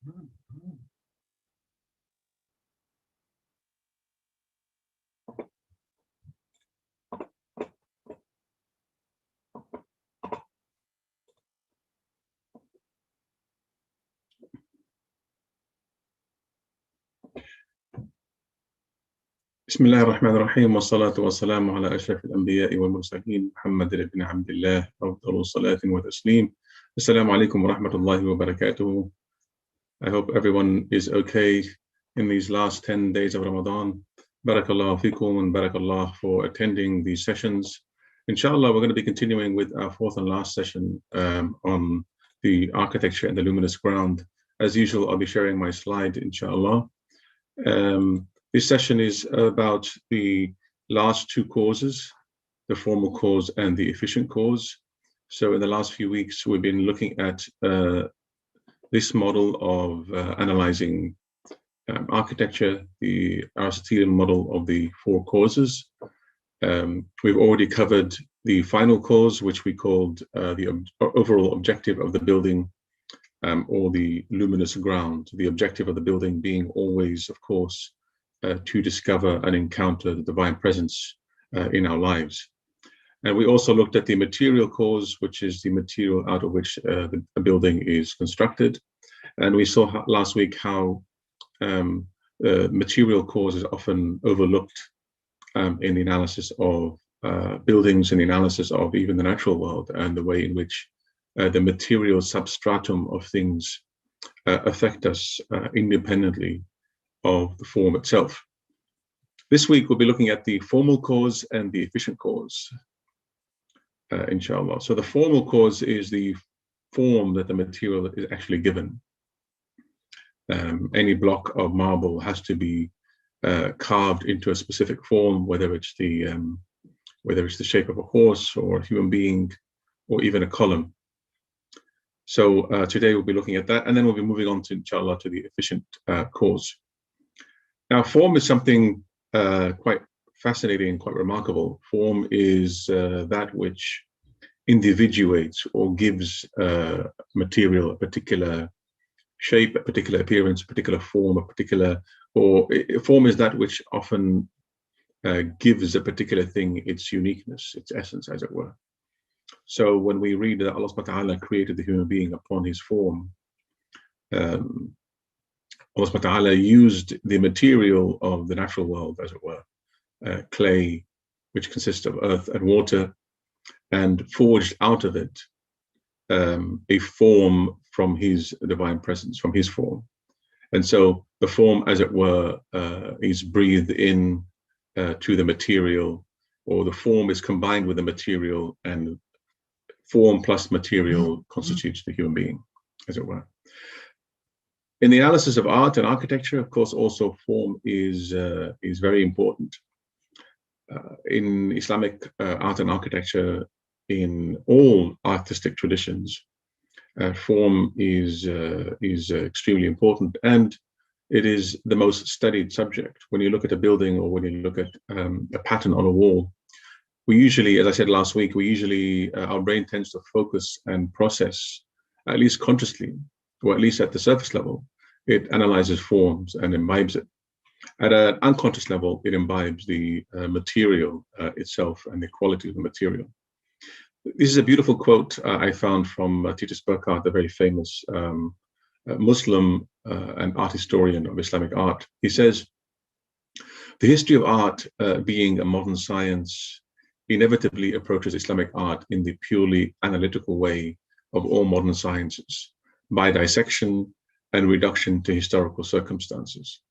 بسم الله الرحمن الرحيم والصلاة والسلام على أشرف الأنبياء والمرسلين محمد بن عبد الله أفضل الصلاة وتسليم. Assalamu alaikum wa rahmatullahi wa barakatuh. I hope everyone is okay in these last 10 days of Ramadan. Barakallah fikum and barakallah for attending these sessions. Inshallah, we're going to be continuing with our fourth and last session on the architecture and the luminous ground. As usual, I'll be sharing my slide, inshallah. This session is about the last two causes, the formal cause and the efficient cause. So in the last few weeks, we've been looking at this model of analyzing architecture, the Aristotelian model of the four causes. We've already covered the final cause, which we called the overall objective of the building, or the luminous ground. The objective of the building being always, of course, to discover and encounter the divine presence in our lives. And we also looked at the material cause, which is the material out of which the building is constructed. And we saw last week how material cause is often overlooked in the analysis of buildings and the analysis of even the natural world, and the way in which the material substratum of things affect us independently of the form itself. This week, we'll be looking at the formal cause and the efficient cause, inshallah. So the formal cause is the form that the material is actually given. Any block of marble has to be carved into a specific form, whether it's the shape of a horse or a human being, or even a column. So today we'll be looking at that, and then we'll be moving on to, inshallah, to the efficient cause. Now, form is something quite fascinating, quite remarkable. Form is that which individuates or gives material a particular shape, a particular appearance, a particular form, form is that which often gives a particular thing its uniqueness, its essence, as it were. So when we read that Allah subhanahu wa ta'ala created the human being upon his form, Allah subhanahu wa ta'ala used the material of the natural world, as it were, clay, which consists of earth and water, and forged out of it a form from his divine presence, from his form. And so the form, as it were, is breathed in to the material, or the form is combined with the material, and form plus material constitutes the human being, as it were. In the analysis of art and architecture, of course, also form is very important. In Islamic art and architecture, in all artistic traditions, form is extremely important, and it is the most studied subject. When you look at a building, or when you look at a pattern on a wall, we usually, as I said last week, our brain tends to focus and process, at least consciously, or at least at the surface level, it analyzes forms and imbibes it. At an unconscious level, it imbibes the material itself and the quality of the material. This is a beautiful quote I found from Titus Burkhardt, the very famous Muslim and art historian of Islamic art. He says, "The history of art, being a modern science, inevitably approaches Islamic art in the purely analytical way of all modern sciences, by dissection and reduction to historical circumstances."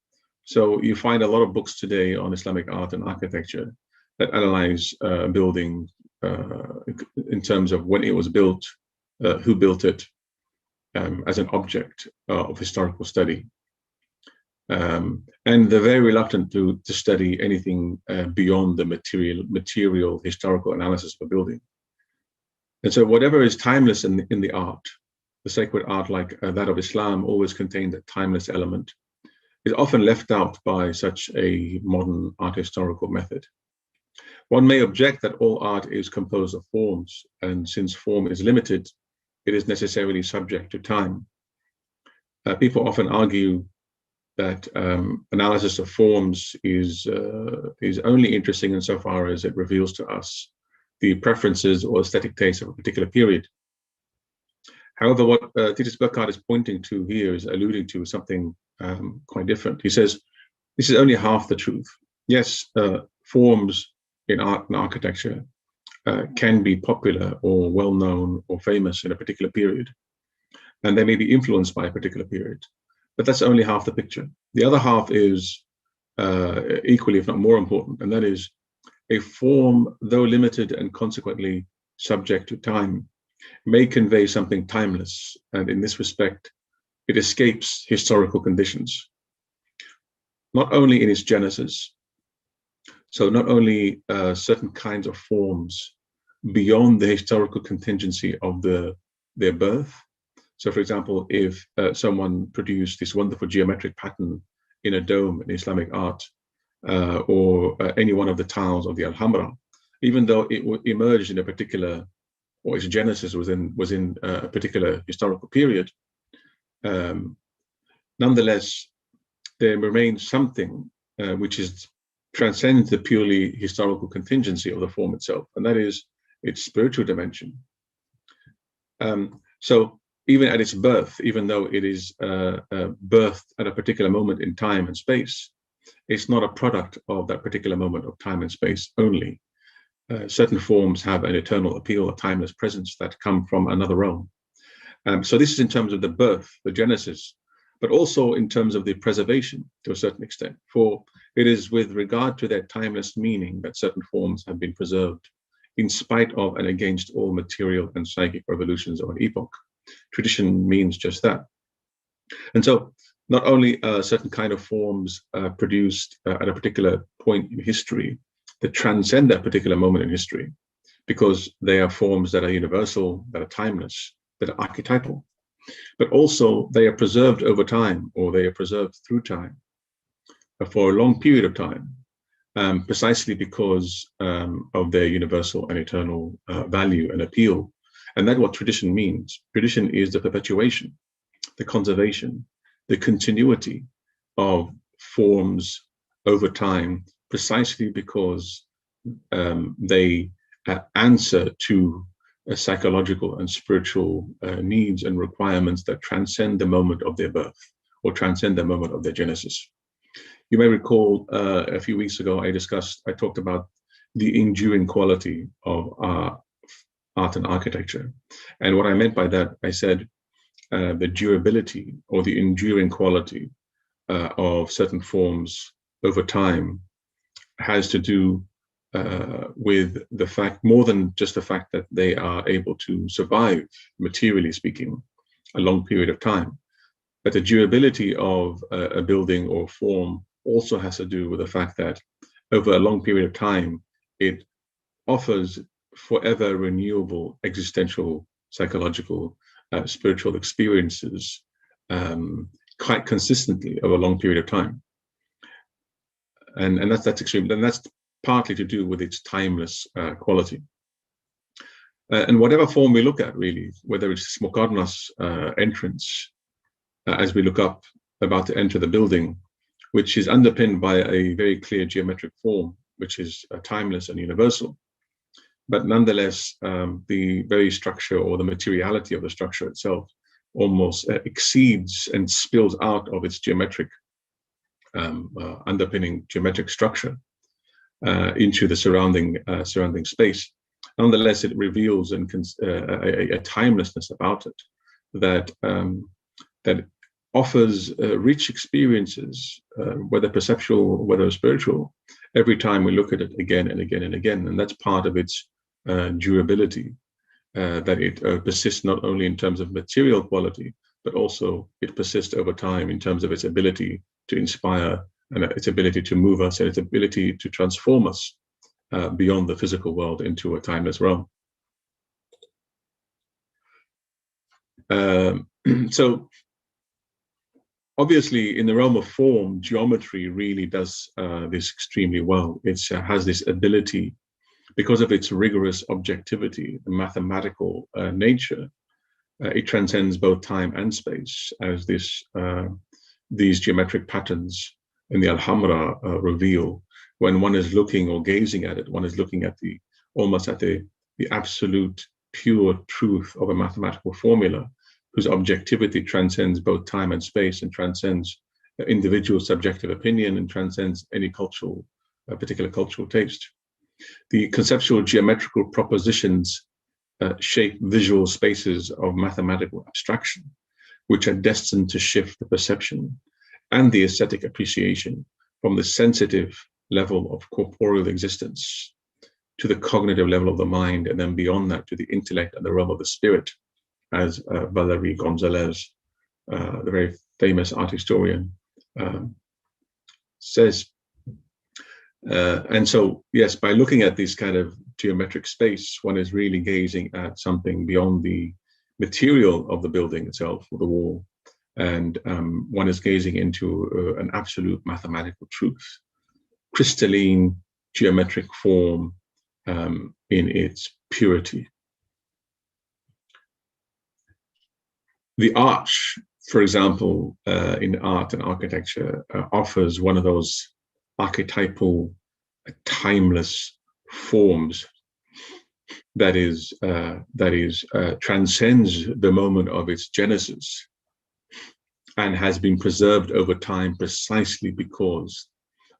So you find a lot of books today on Islamic art and architecture that analyze building in terms of when it was built, who built it, as an object of historical study. And they're very reluctant to study anything beyond the material historical analysis of a building. And so whatever is timeless in the art, the sacred art like that of Islam always contained a timeless element, is often left out by such a modern art historical method. One may object that all art is composed of forms, and since form is limited, it is necessarily subject to time. People often argue that analysis of forms is only interesting insofar as it reveals to us the preferences or aesthetic tastes of a particular period. However, what Titus Burkhardt is pointing to here is alluding to something quite different. He says, this is only half the truth. Yes, forms in art and architecture can be popular or well-known or famous in a particular period, and they may be influenced by a particular period. But that's only half the picture. The other half is equally, if not more important, and that is a form, though limited and consequently subject to time, may convey something timeless, and in this respect, it escapes historical conditions. Not only in its genesis, so not only certain kinds of forms beyond the historical contingency of their birth. So, for example, if someone produced this wonderful geometric pattern in a dome in Islamic art, or any one of the tiles of the Alhambra, even though it emerged in a particular, or its genesis was in a particular historical period, nonetheless, there remains something which transcends the purely historical contingency of the form itself, and that is its spiritual dimension. So even at its birth, even though it is birthed at a particular moment in time and space, it's not a product of that particular moment of time and space only. Certain forms have an eternal appeal, a timeless presence that come from another realm. So this is in terms of the birth, the genesis, but also in terms of the preservation to a certain extent. For it is with regard to their timeless meaning that certain forms have been preserved in spite of and against all material and psychic revolutions of an epoch. Tradition means just that. And so not only certain kind of forms produced at a particular point in history that transcend that particular moment in history, because they are forms that are universal, that are timeless, that are archetypal, but also they are preserved over time, or they are preserved through time for a long period of time, precisely because of their universal and eternal value and appeal. And that's what tradition means. Tradition is the perpetuation, the conservation, the continuity of forms over time, precisely because they answer to psychological and spiritual needs and requirements that transcend the moment of their birth or transcend the moment of their genesis. You may recall a few weeks ago, I talked about the enduring quality of art and architecture. And what I meant by that, I said the durability or the enduring quality of certain forms over time has to do with the fact, more than just the fact that they are able to survive, materially speaking, a long period of time. But the durability of a building or form also has to do with the fact that over a long period of time, it offers forever renewable existential, psychological, spiritual experiences quite consistently over a long period of time. And that's extreme. And that's partly to do with its timeless quality. And whatever form we look at, really, whether it's Mokarnas entrance, as we look up, about to enter the building, which is underpinned by a very clear geometric form, which is timeless and universal. But nonetheless, the very structure or the materiality of the structure itself almost exceeds and spills out of its geometric underpinning geometric structure into the surrounding space. Nonetheless, it reveals a timelessness about it that that offers rich experiences, whether perceptual, whether spiritual, every time we look at it again and again and again. And that's part of its durability, that it persists not only in terms of material quality, but also it persists over time in terms of its ability to inspire and its ability to move us and its ability to transform us beyond the physical world into a timeless realm. So obviously in the realm of form, geometry really does this extremely well. It has this ability, because of its rigorous objectivity, the mathematical nature, It transcends both time and space, as these geometric patterns in the Alhambra reveal. When one is looking or gazing at it, one is looking at almost at the absolute pure truth of a mathematical formula whose objectivity transcends both time and space and transcends individual subjective opinion and transcends any particular cultural taste. The conceptual geometrical propositions shape visual spaces of mathematical abstraction, which are destined to shift the perception and the aesthetic appreciation from the sensitive level of corporeal existence to the cognitive level of the mind, and then beyond that to the intellect and the realm of the spirit, as Valery Gonzalez, the very famous art historian, says. And so, yes, by looking at this kind of geometric space, one is really gazing at something beyond the material of the building itself or the wall, and one is gazing into an absolute mathematical truth, crystalline geometric form in its purity. The arch, for example, in art and architecture, offers one of those archetypal, timeless forms that transcends the moment of its genesis and has been preserved over time precisely because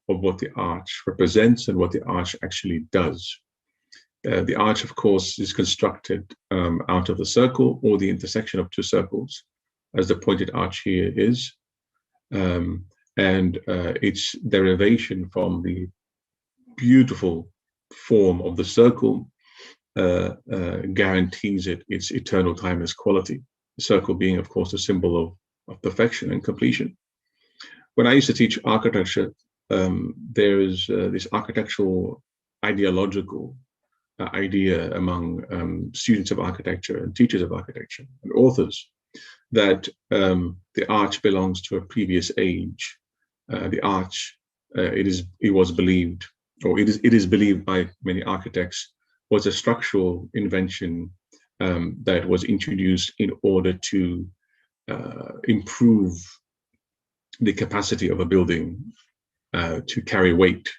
of what the arch represents and what the arch actually does. The arch, of course, is constructed out of the circle or the intersection of two circles, as the pointed arch here is. And its derivation from the beautiful form of the circle guarantees it its eternal timeless quality. The circle being, of course, a symbol of perfection and completion. When I used to teach architecture, there is this architectural ideological idea among students of architecture and teachers of architecture and authors that the arch belongs to a previous age. The arch, it was believed, or it is believed by many architects, was a structural invention that was introduced in order to improve the capacity of a building to carry weight.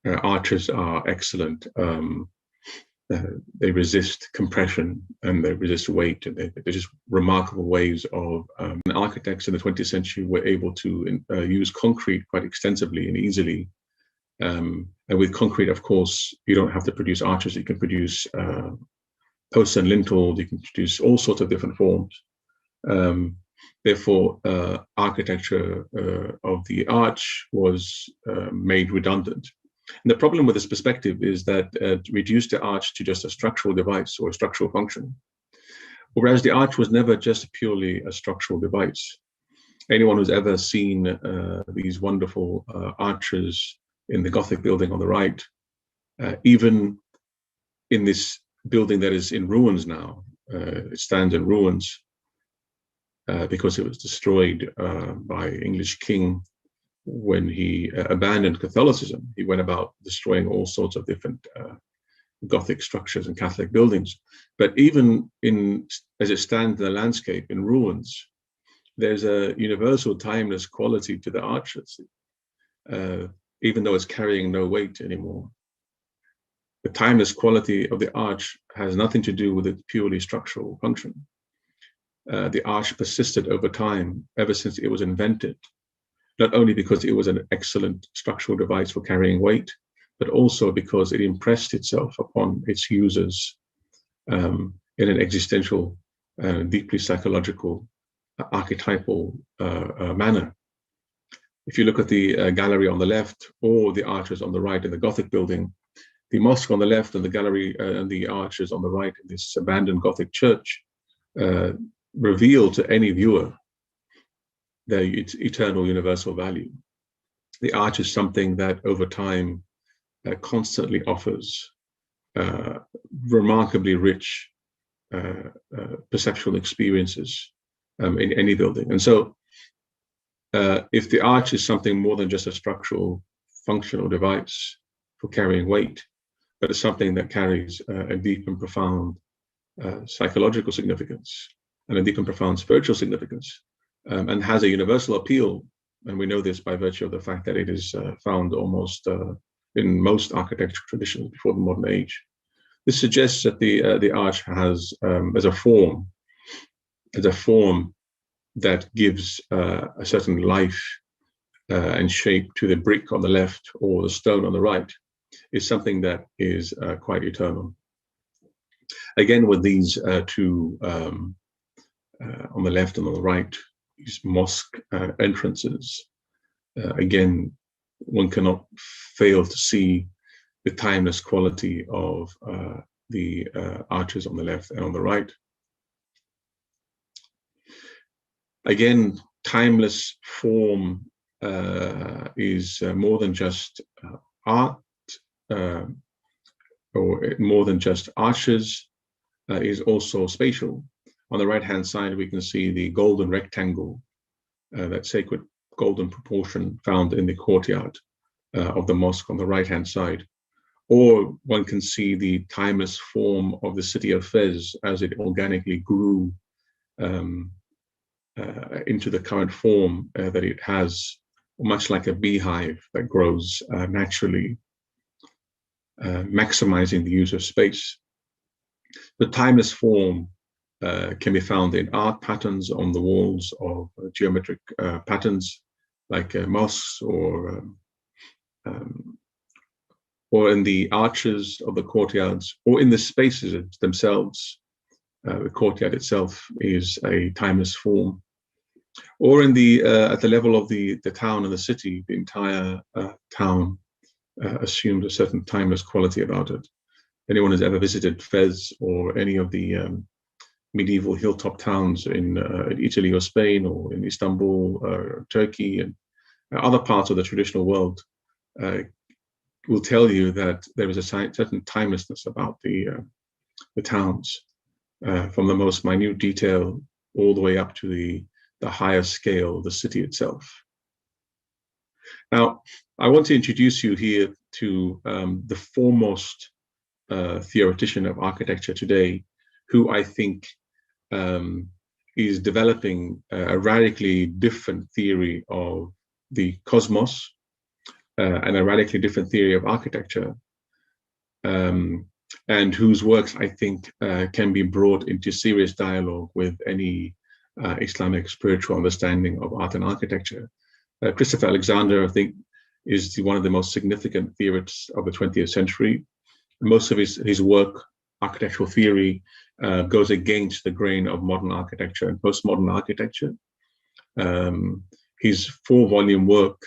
Arches are excellent. They resist compression and they resist weight. And they're just remarkable ways of architects in the 20th century were able to use concrete quite extensively and easily. And with concrete, of course, you don't have to produce arches. You can produce posts and lintels. You can produce all sorts of different forms. Therefore, architecture of the arch was made redundant. And the problem with this perspective is that it reduced the arch to just a structural device or a structural function, whereas the arch was never just purely a structural device. Anyone who's ever seen these wonderful arches in the Gothic building on the right, even in this building that is in ruins now, it stands in ruins because it was destroyed by English king when he abandoned Catholicism. He went about destroying all sorts of different Gothic structures and Catholic buildings. But even as it stands in the landscape in ruins, there's a universal timeless quality to the arches, even though it's carrying no weight anymore. The timeless quality of the arch has nothing to do with its purely structural function. The arch persisted over time, ever since it was invented, not only because it was an excellent structural device for carrying weight, but also because it impressed itself upon its users in an existential, deeply psychological, archetypal manner. If you look at the gallery on the left or the arches on the right in the Gothic building, the mosque on the left and the gallery and the arches on the right in this abandoned Gothic church reveal to any viewer its eternal universal value. The arch is something that over time constantly offers remarkably rich perceptual experiences in any building. And so if the arch is something more than just a structural functional device for carrying weight, but it's something that carries a deep and profound psychological significance, and a deep and profound spiritual significance, and has a universal appeal. And we know this by virtue of the fact that it is found almost in most architectural traditions before the modern age. This suggests that the arch has, as a form that gives a certain life and shape to the brick on the left or the stone on the right, is something that is quite eternal. Again, with these two on the left and on the right, these mosque entrances, again, one cannot fail to see the timeless quality of the arches on the left and on the right. Again, timeless form is more than just art, or more than just arches, is also spatial. On the right-hand side, we can see the golden rectangle, that sacred golden proportion found in the courtyard of the mosque on the right-hand side. Or one can see the timeless form of the city of Fez as it organically grew into the current form that it has, much like a beehive that grows naturally, maximizing the use of space. The timeless form can be found in art patterns on the walls of geometric patterns like mosques, or in the arches of the courtyards, or in the spaces themselves. The courtyard itself is a timeless form. Or in the at the level of the town and the city, the entire town assumes a certain timeless quality about it. Anyone who's ever visited Fez or any of the medieval hilltop towns in Italy or Spain, or in Istanbul, Turkey, and other parts of the traditional world, will tell you that there is a certain timelessness about the towns, from the most minute detail all the way up to the higher scale, the city itself. Now, I want to introduce you here to the foremost theoretician of architecture today, who I think is developing a radically different theory of the cosmos, and a radically different theory of architecture, and whose works I think can be brought into serious dialogue with any Islamic spiritual understanding of art and architecture. Christopher Alexander, I think, is one of the most significant theorists of the 20th century. Most of his work, architectural theory, goes against the grain of modern architecture and postmodern architecture. His 4-volume work,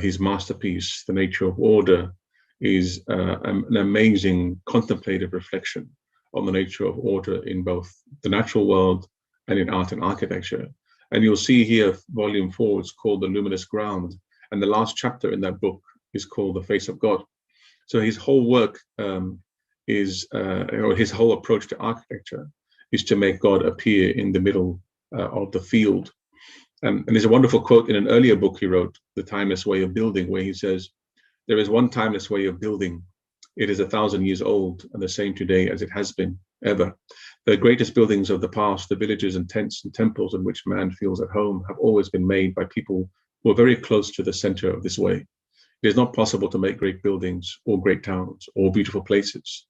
his masterpiece, The Nature of Order, is an amazing contemplative reflection on the nature of order in both the natural world and in art and architecture. And you'll see here, volume 4 is called The Luminous Ground, and the last chapter in that book is called The Face of God. So his whole work or his whole approach to architecture is to make God appear in the middle of the field. And there's a wonderful quote in an earlier book he wrote, The Timeless Way of Building, where he says, "There is one timeless way of building. It is 1,000 years old and the same today as it has been ever. The greatest buildings of the past, the villages and tents and temples in which man feels at home, have always been made by people who are very close to the center of this way. It is not possible to make great buildings or great towns or beautiful places,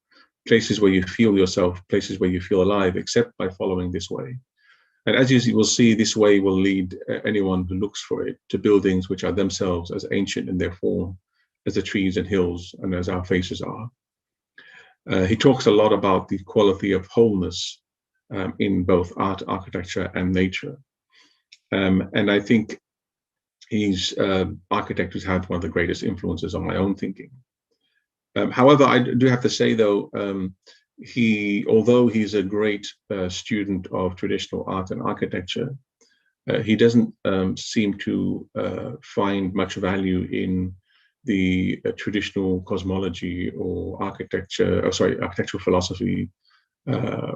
places where you feel yourself, places where you feel alive, except by following this way. And as you will see, this way will lead anyone who looks for it to buildings which are themselves as ancient in their form as the trees and hills and as our faces are." He talks a lot about the quality of wholeness in both art, architecture, and nature. And I think he's architect who's had one of the greatest influences on my own thinking. However, I do have to say, though, although he's a great student of traditional art and architecture, he doesn't seem to find much value in the traditional cosmology or architectural philosophy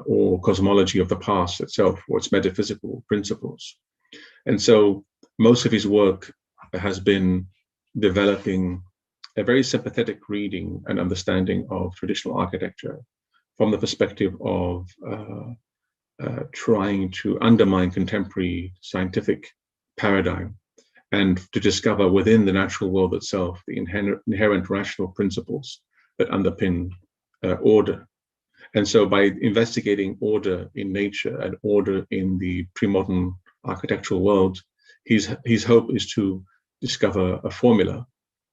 or cosmology of the past itself, or its metaphysical principles. And so most of his work has been developing a very sympathetic reading and understanding of traditional architecture from the perspective of trying to undermine contemporary scientific paradigm and to discover within the natural world itself the inherent rational principles that underpin order. And so by investigating order in nature and order in the pre-modern architectural world, his hope is to discover a formula,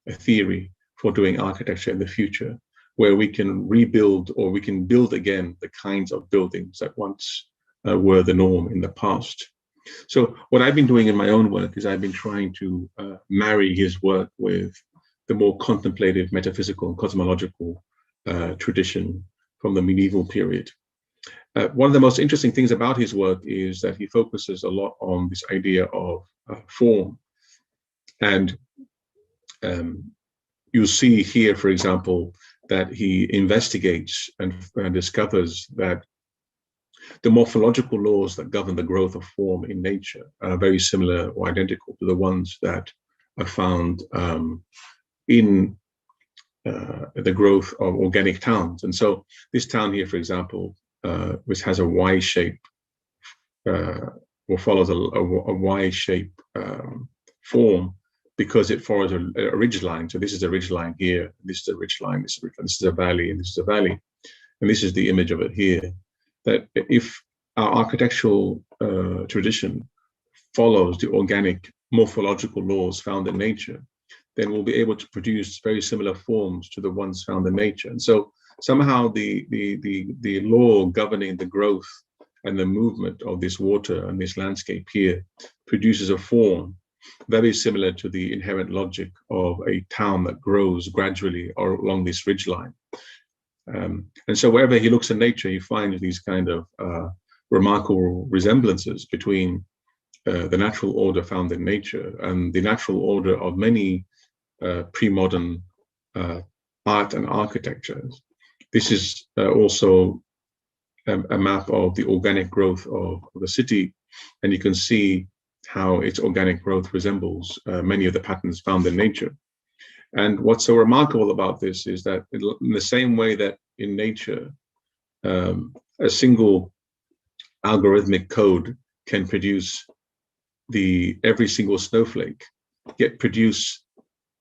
a theory for doing architecture in the future, where we can rebuild or we can build again the kinds of buildings that once were the norm in the past. So what I've been doing in my own work is I've been trying to marry his work with the more contemplative, metaphysical, and cosmological tradition from the medieval period. One of the most interesting things about his work is that he focuses a lot on this idea of form. And you'll see here, for example, that he investigates and discovers that the morphological laws that govern the growth of form in nature are very similar or identical to the ones that are found in the growth of organic towns. And so this town here, for example, which has a Y shape or follows a Y shape form because it follows a ridge line. So this is a ridge line here, this is a ridge line, this is a valley, and this is a valley. And this is the image of it here. That if our architectural tradition follows the organic morphological laws found in nature, then we'll be able to produce very similar forms to the ones found in nature. And so somehow the law governing the growth and the movement of this water and this landscape here produces a form very similar to the inherent logic of a town that grows gradually or along this ridgeline. And so wherever he looks in nature, he finds these kind of remarkable resemblances between the natural order found in nature and the natural order of many pre-modern art and architecture. This is also a map of the organic growth of the city, and you can see how its organic growth resembles many of the patterns found in nature. And what's so remarkable about this is that in the same way that in nature, a single algorithmic code can produce every single snowflake, yet produce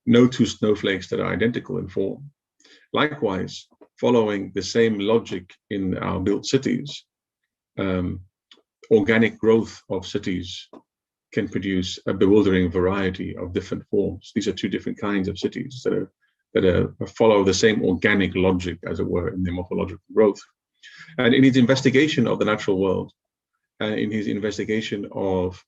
no two snowflakes that are identical in form. Likewise, following the same logic in our built cities, organic growth of cities can produce a bewildering variety of different forms. These are two different kinds of cities that follow the same organic logic, as it were, in their morphological growth. And in his investigation of the natural world, and in his investigation of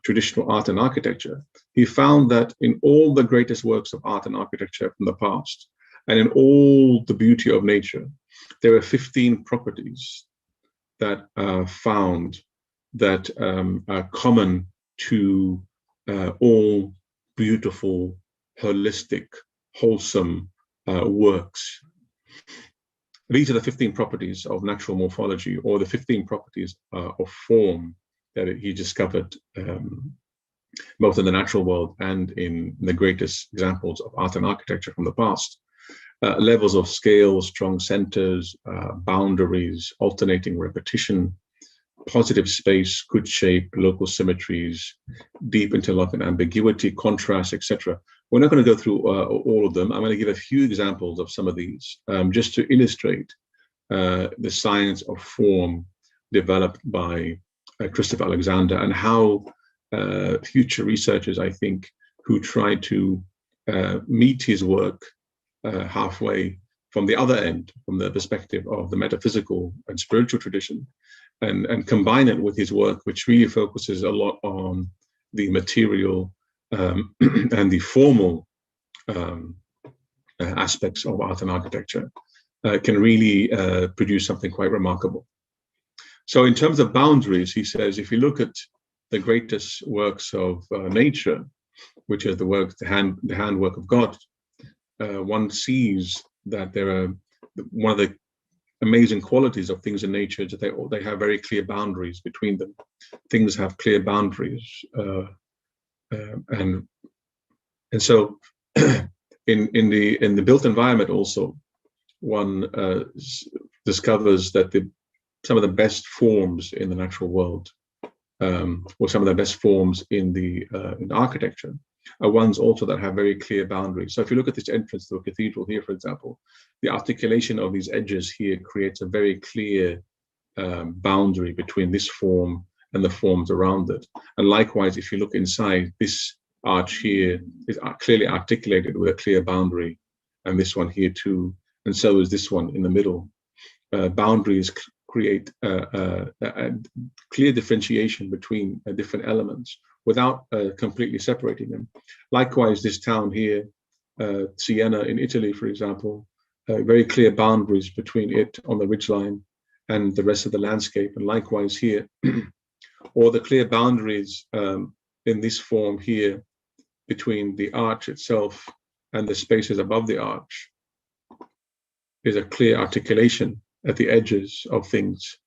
traditional art and architecture, he found that in all the greatest works of art and architecture from the past, and in all the beauty of nature, there are 15 properties that are found that are common to all beautiful, holistic, wholesome works. These are the 15 properties of natural morphology, or the 15 properties of form that he discovered both in the natural world and in the greatest examples of art and architecture from the past. Levels of scale, strong centers, boundaries, alternating repetition, positive space, good shape, local symmetries, deep interlocking ambiguity, contrast, etc. We're not going to go through all of them. I'm going to give a few examples of some of these just to illustrate the science of form developed by Christopher Alexander, and how future researchers, I think, who try to meet his work halfway from the other end, from the perspective of the metaphysical and spiritual tradition, and combine it with his work, which really focuses a lot on the material and the formal aspects of art and architecture, can really produce something quite remarkable. So in terms of boundaries, he says, if you look at the greatest works of nature, which is the handwork of God, one sees that there are one of the amazing qualities of things in nature is that they have very clear boundaries between them. Things have clear boundaries, and so in the built environment also, one discovers that some of the best forms in the natural world, or some of the best forms in architecture, are ones also that have very clear boundaries. So if you look at this entrance to a cathedral here, for example, the articulation of these edges here creates a very clear boundary between this form and the forms around it. And likewise, if you look inside, this arch here is clearly articulated with a clear boundary, and this one here too, and so is this one in the middle. Boundaries create a clear differentiation between different elements without completely separating them. Likewise, this town here, Siena in Italy, for example, very clear boundaries between it on the ridgeline and the rest of the landscape. And likewise here, or the clear boundaries in this form here between the arch itself and the spaces above the arch is a clear articulation at the edges of things,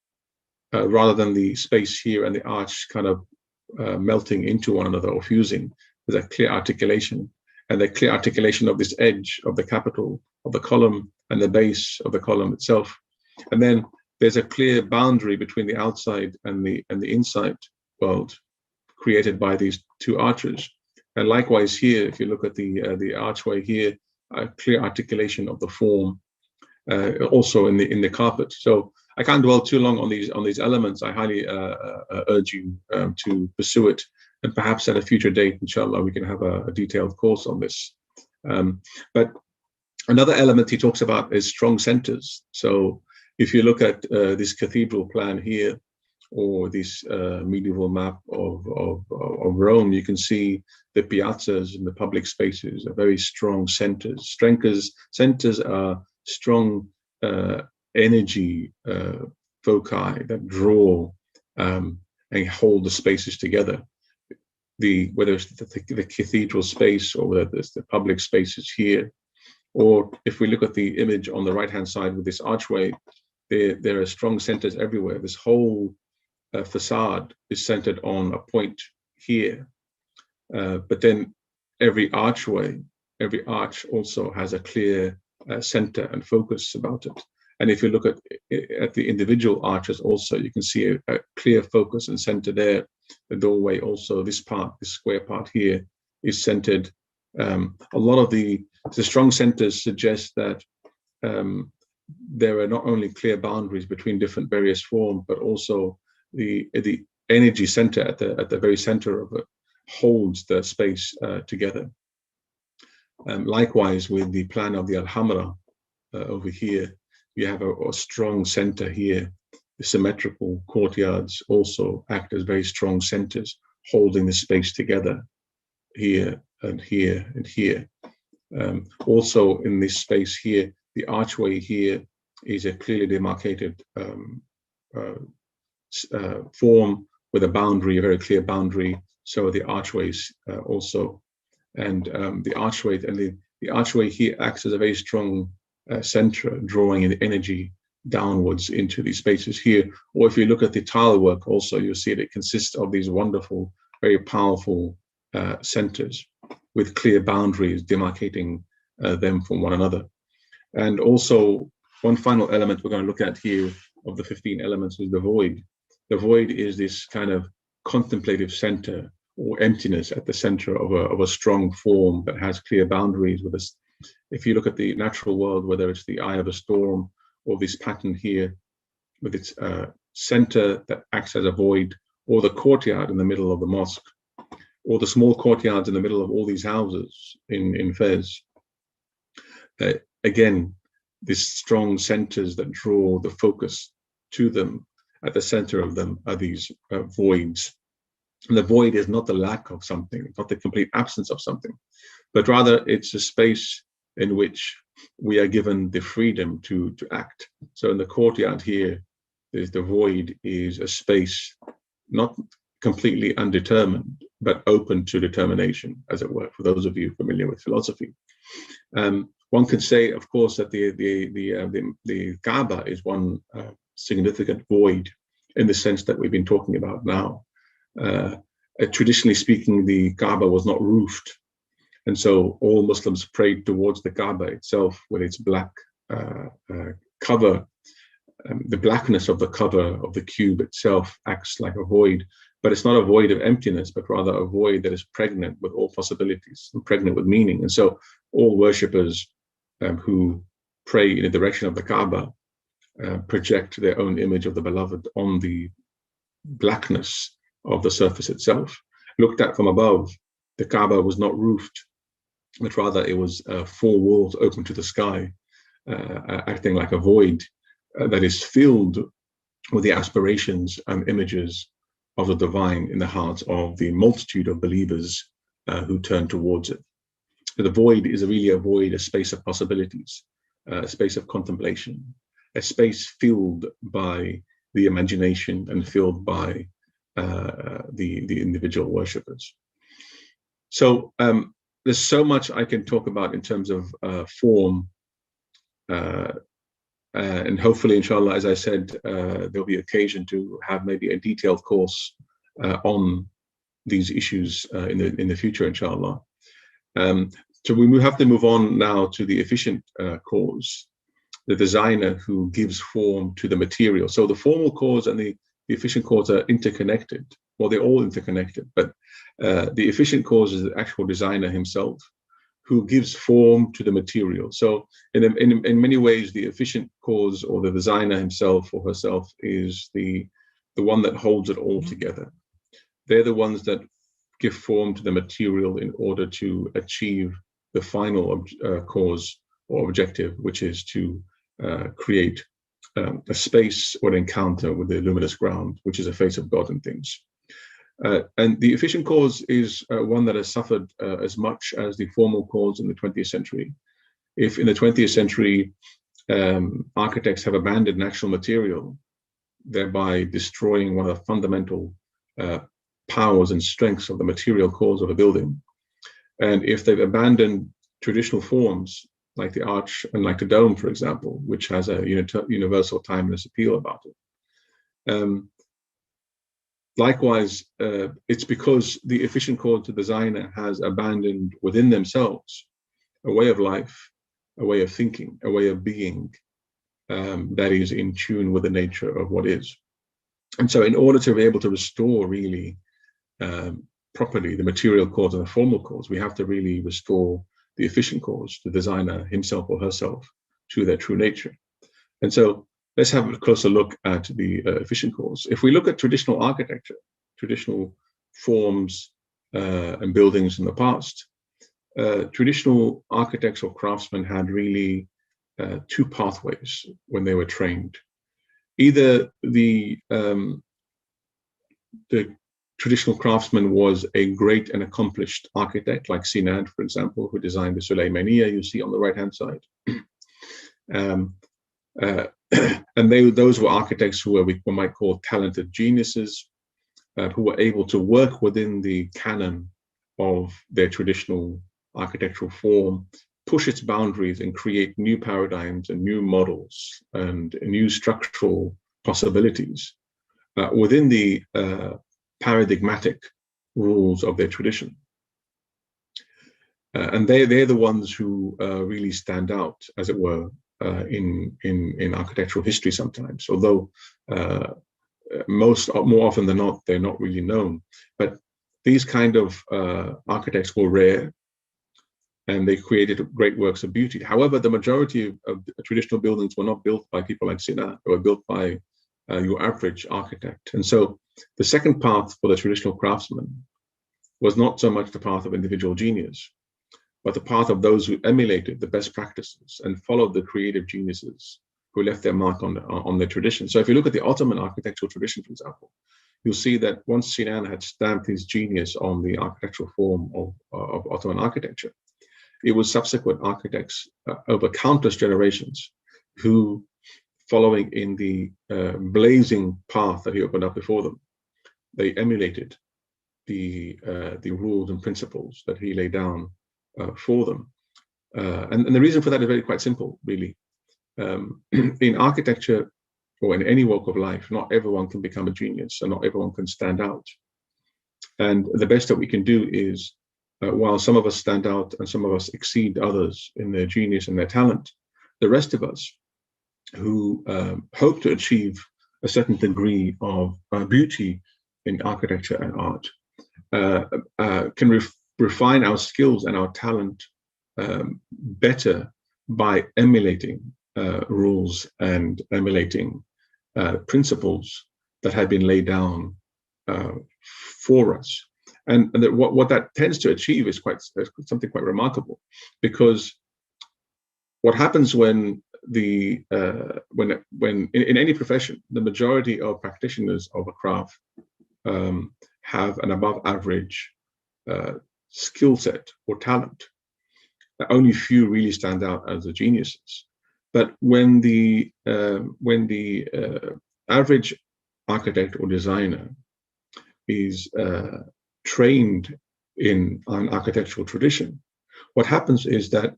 rather than the space here and the arch kind of melting into one another or fusing. There's a clear articulation, and the clear articulation of this edge of the capital of the column and the base of the column itself. And then there's a clear boundary between the outside and the inside world created by these two arches. And likewise here, if you look at the archway here, a clear articulation of the form, also in the carpet. So I can't dwell too long on these elements. I highly urge you to pursue it, and perhaps at a future date, inshallah, we can have a detailed course on this. But another element he talks about is strong centers. So if you look at this cathedral plan here, or this medieval map of Rome, you can see the piazzas and the public spaces are very strong centers. Centers are strong energy foci that draw and hold the spaces together. Whether it's the cathedral space or whether it's the public spaces here, or if we look at the image on the right-hand side with this archway, there are strong centers everywhere. This whole facade is centered on a point here, but then every arch also has a clear center and focus about it. And if you look at the individual arches also, you can see a clear focus and center there. The doorway also, this square part here is centered. A lot of the strong centers suggest that there are not only clear boundaries between different various forms, but also the energy center at the very center of it holds the space together. Likewise, with the plan of the Alhambra over here, you have a strong center here. The symmetrical courtyards also act as very strong centers, holding the space together here and here and here. Also in this space here, the archway here is a clearly demarcated form with a boundary, a very clear boundary. So the archways also, and the archway here acts as a very strong center, drawing in energy downwards into these spaces here. Or if you look at the tile work also, you'll see that it consists of these wonderful, very powerful centers with clear boundaries demarcating them from one another. And also, one final element we're going to look at here of the 15 elements is the void. The void is this kind of contemplative center or emptiness at the center of a strong form that has clear boundaries with us. If you look at the natural world, whether it's the eye of a storm or this pattern here with its center that acts as a void, or the courtyard in the middle of the mosque, or the small courtyards in the middle of all these houses in Fez. Again, these strong centers that draw the focus to them, at the center of them are these voids. And the void is not the lack of something, not the complete absence of something, but rather it's a space in which we are given the freedom to act. So in the courtyard here, the void is a space not completely undetermined, but open to determination, as it were, for those of you familiar with philosophy. One could say, of course, that the Kaaba is one significant void in the sense that we've been talking about now. Traditionally speaking, the Kaaba was not roofed, and so all Muslims prayed towards the Kaaba itself with its black cover. the blackness of the cover of the cube itself acts like a void, but it's not a void of emptiness, but rather a void that is pregnant with all possibilities and pregnant with meaning. And so all worshippers who pray in the direction of the Kaaba project their own image of the beloved on the blackness of the surface itself. Looked at from above, the Kaaba was not roofed, but rather it was four walls open to the sky, acting like a void that is filled with the aspirations and images of the divine in the hearts of the multitude of believers who turn towards it. So the void is really a void, a space of possibilities, a space of contemplation, a space filled by the imagination and filled by the individual worshippers. So there's so much I can talk about in terms of form, and hopefully, inshallah, as I said, there'll be occasion to have maybe a detailed course on these issues in the future, inshallah. So we have to move on now to the efficient cause, the designer who gives form to the material. So the formal cause and the efficient cause are interconnected. Well, they're all interconnected, but the efficient cause is the actual designer himself who gives form to the material. So in many ways, the efficient cause or the designer himself or herself is the one that holds it all together. They're the ones that give form to the material in order to achieve the final cause or objective, which is to create a space or an encounter with the luminous ground, which is a face of God and things. And the efficient cause is one that has suffered as much as the formal cause in the 20th century. If in the 20th century, architects have abandoned natural material, thereby destroying one of the fundamental powers and strengths of the material cause of a building, and if they've abandoned traditional forms, like the arch and like the dome, for example, which has a universal timeless appeal about it. Likewise, it's because the efficient cause to designer has abandoned within themselves a way of life, a way of thinking, a way of being that is in tune with the nature of what is. And so in order to be able to restore really properly the material cause and the formal cause, we have to really restore the efficient cause, the designer himself or herself, to their true nature. And so let's have a closer look at the efficient cause. If we look at traditional architecture, traditional forms and buildings in the past, traditional architects or craftsmen had really two pathways when they were trained. Either the traditional craftsman was a great and accomplished architect, like Sinan, for example, who designed the Sulaymaniya you see on the right-hand side. And those were architects who were we might call talented geniuses, who were able to work within the canon of their traditional architectural form, push its boundaries and create new paradigms and new models and new structural possibilities within the paradigmatic rules of their tradition. And they're the ones who really stand out, as it were, in architectural history sometimes, although more often than not, they're not really known. But these kind of architects were rare, and they created great works of beauty. However, the majority of traditional buildings were not built by people like Sinan. They were built by your average architect. And so the second path for the traditional craftsman was not so much the path of individual genius, but the path of those who emulated the best practices and followed the creative geniuses who left their mark on their tradition. So if you look at the Ottoman architectural tradition, for example, you'll see that once Sinan had stamped his genius on the architectural form of Ottoman architecture, it was subsequent architects over countless generations who, following in the blazing path that he opened up before them, they emulated the rules and principles that he laid down for them. And the reason for that is very quite simple, really. In architecture or in any walk of life, not everyone can become a genius and not everyone can stand out. And the best that we can do is, while some of us stand out and some of us exceed others in their genius and their talent, the rest of us who hope to achieve a certain degree of beauty in architecture and art can refine our skills and our talent better by emulating rules and emulating principles that have been laid down for us. And what that tends to achieve is something quite remarkable, because what happens when when in any profession, the majority of practitioners of a craft have an above average skill set or talent. Only few really stand out as the geniuses. But when the average architect or designer is trained in an architectural tradition, what happens is that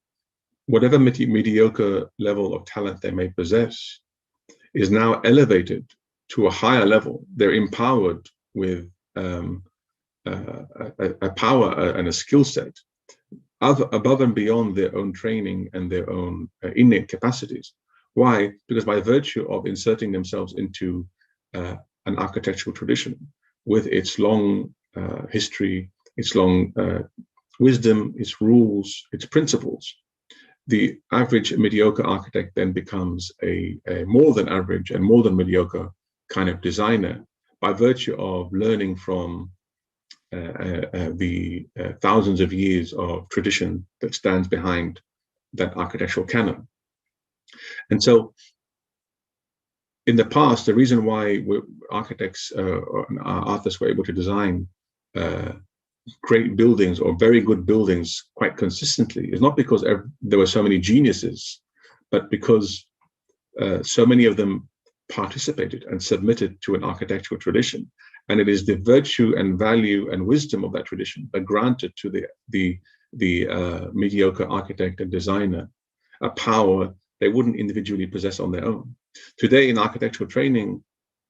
whatever mediocre level of talent they may possess is now elevated to a higher level. They're empowered with a power and a skill set above and beyond their own training and their own innate capacities. Why? Because by virtue of inserting themselves into an architectural tradition with its long history, its long wisdom, its rules, its principles, the average mediocre architect then becomes a more than average and more than mediocre kind of designer by virtue of learning from the thousands of years of tradition that stands behind that architectural canon. And so in the past, the reason why architects or artists were able to design great buildings or very good buildings quite consistently is not because there were so many geniuses, but because so many of them participated and submitted to an architectural tradition. And it is the virtue and value and wisdom of that tradition that granted to the mediocre architect and designer a power they wouldn't individually possess on their own. Today in architectural training,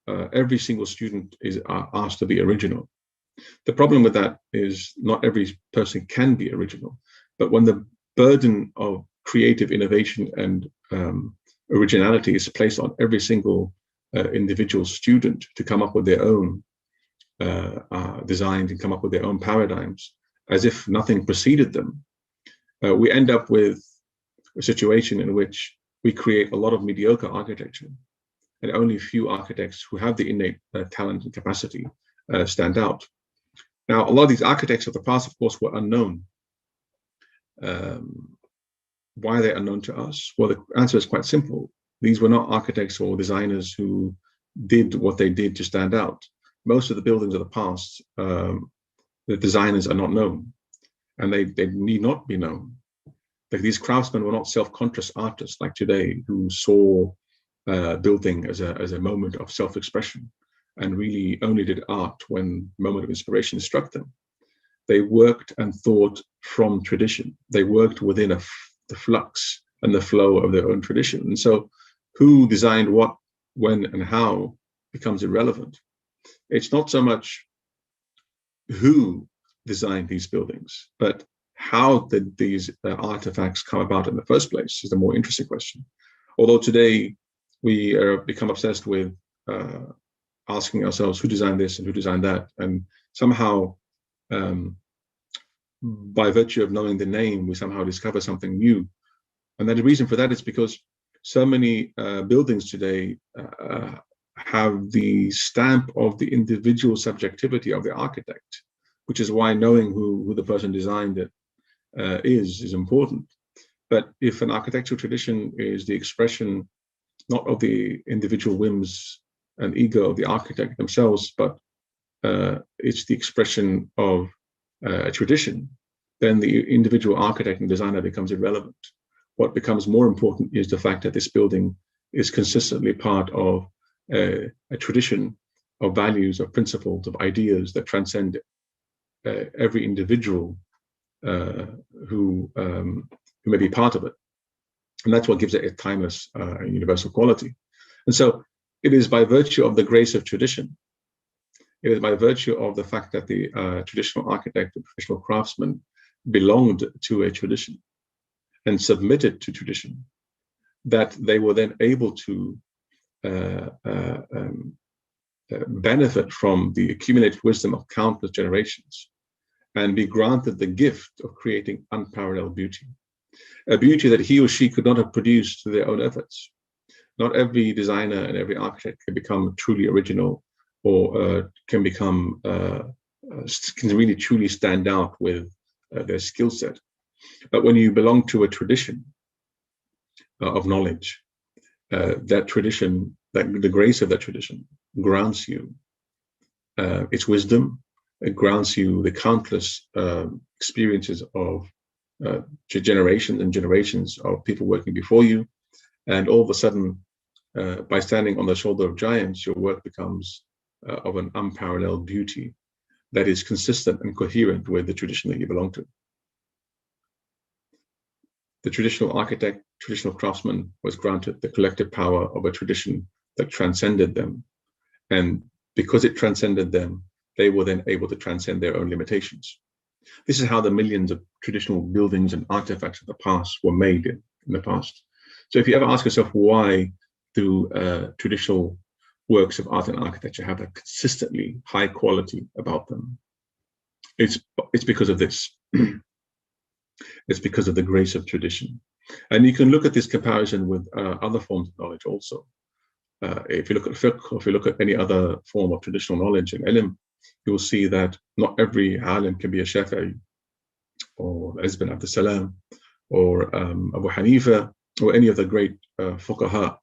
every single student is asked to be original. The problem with that is not every person can be original, but when the burden of creative innovation and originality is placed on every single individual student to come up with their own designs and come up with their own paradigms, as if nothing preceded them, we end up with a situation in which we create a lot of mediocre architecture, and only few architects who have the innate talent and capacity stand out. Now, a lot of these architects of the past, of course, were unknown. Why are they unknown to us? Well, the answer is quite simple. These were not architects or designers who did what they did to stand out. Most of the buildings of the past, the designers are not known, and they need not be known. Like, these craftsmen were not self-conscious artists like today, who saw building as a moment of self-expression and really only did art when the moment of inspiration struck them. They worked and thought from tradition. They worked within the flux and the flow of their own tradition. And so who designed what, when, and how becomes irrelevant. It's not so much who designed these buildings, but how did these artifacts come about in the first place is the more interesting question. Although today we become obsessed with asking ourselves who designed this and who designed that, and somehow by virtue of knowing the name, we somehow discover something new. And then the reason for that is because so many buildings today have the stamp of the individual subjectivity of the architect, which is why knowing who the person designed it is important. But if an architectural tradition is the expression not of the individual whims and ego of the architect themselves, but it's the expression of a tradition, then the individual architect and designer becomes irrelevant. What becomes more important is the fact that this building is consistently part of a tradition of values, of principles, of ideas that transcend every individual who may be part of it. And that's what gives it a timeless universal quality. And so it is by virtue of the grace of tradition, it is by virtue of the fact that the traditional architect, the traditional craftsman belonged to a tradition and submitted to tradition, that they were then able to benefit from the accumulated wisdom of countless generations and be granted the gift of creating unparalleled beauty, a beauty that he or she could not have produced through their own efforts. Not every designer and every architect can become truly original, or can really truly stand out with their skill set. But when you belong to a tradition of knowledge, that tradition, the grace of that tradition grants you its wisdom. It grants you the countless experiences of generations and generations of people working before you. And all of a sudden, by standing on the shoulder of giants, your work becomes of an unparalleled beauty that is consistent and coherent with the tradition that you belong to. The traditional architect, traditional craftsman was granted the collective power of a tradition that transcended them. And because it transcended them, they were then able to transcend their own limitations. This is how the millions of traditional buildings and artifacts of the past were made in the past. So if you ever ask yourself, why do traditional works of art and architecture have a consistently high quality about them? It's because of this. It's because of the grace of tradition. And you can look at this comparison with other forms of knowledge also. If you look at fiqh, or if you look at any other form of traditional knowledge and ilm, you'll see that not every alim can be a Shafi'i, or Izz bin Abdul Salam, or Abu Hanifa, or any of the great fuqaha.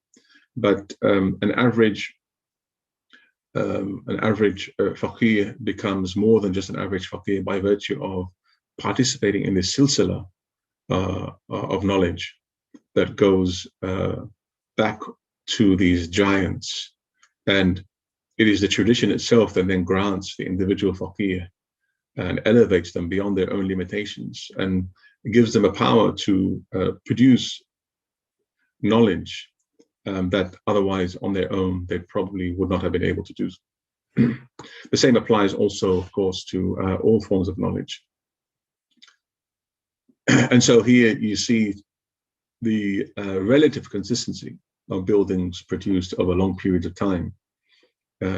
But an average faqih becomes more than just an average faqih by virtue of participating in this silsila of knowledge that goes back to these giants. And it is the tradition itself that then grants the individual faqih and elevates them beyond their own limitations, and gives them a power to produce knowledge that otherwise on their own they probably would not have been able to do. The same applies also, of course, to all forms of knowledge. And so here you see the relative consistency of buildings produced over long periods of time,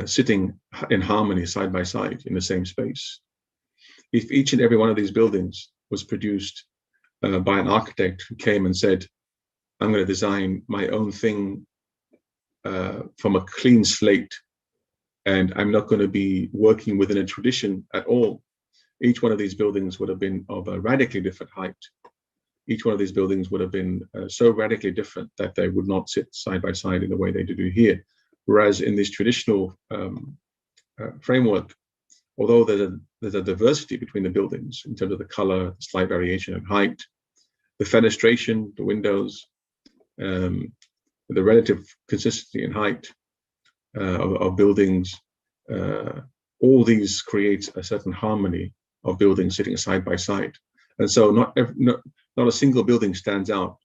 sitting in harmony side by side in the same space. If each and every one of these buildings was produced by an architect who came and said, I'm going to design my own thing from a clean slate, and I'm not going to be working within a tradition at all, each one of these buildings would have been of a radically different height. Each one of these buildings would have been so radically different that they would not sit side by side in the way they do here. Whereas in this traditional framework, although there's a diversity between the buildings in terms of the color, the slight variation in height, the fenestration, the windows, the relative consistency in height of buildings, all these create a certain harmony of buildings sitting side by side. And so not a single building stands out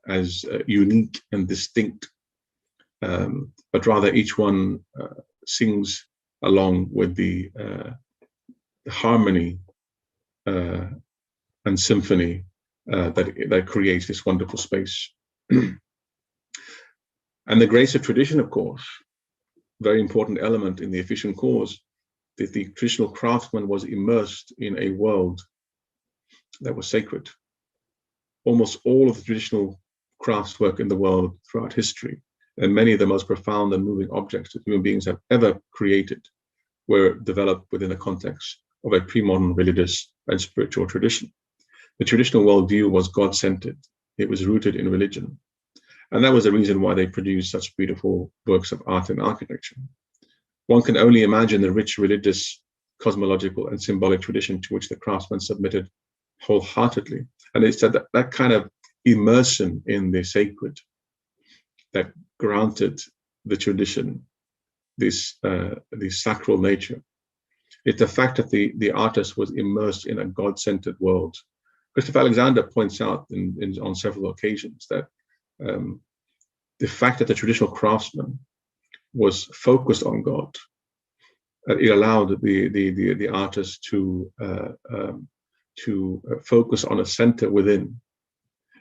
as unique and distinct, but rather each one sings along with the harmony and symphony that creates this wonderful space. And the grace of tradition, of course, very important element in the efficient cause, that the traditional craftsman was immersed in a world that was sacred. Almost all of the traditional craftswork in the world throughout history, and many of the most profound and moving objects that human beings have ever created, were developed within the context of a pre-modern religious and spiritual tradition. The traditional worldview was God-centered. It was rooted in religion. And that was the reason why they produced such beautiful works of art and architecture. One can only imagine the rich religious, cosmological, and symbolic tradition to which the craftsmen submitted wholeheartedly. And it's that kind of immersion in the sacred that granted the tradition this sacral nature. It's the fact that the artist was immersed in a God-centered world. Christopher Alexander points out on several occasions that the fact that the traditional craftsman was focused on God, it allowed the artist to focus on a center within,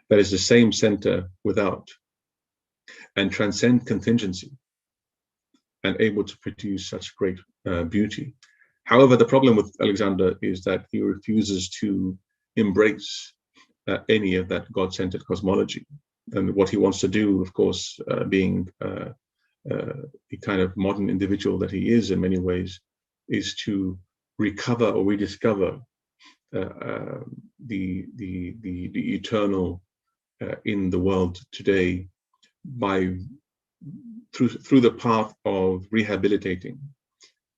that is the same center without, and transcend contingency, and able to produce such great beauty. However, the problem with Alexander is that he refuses to embrace any of that God-centered cosmology. And what he wants to do, of course, being the kind of modern individual that he is in many ways, is to recover or rediscover the eternal in the world today by through the path of rehabilitating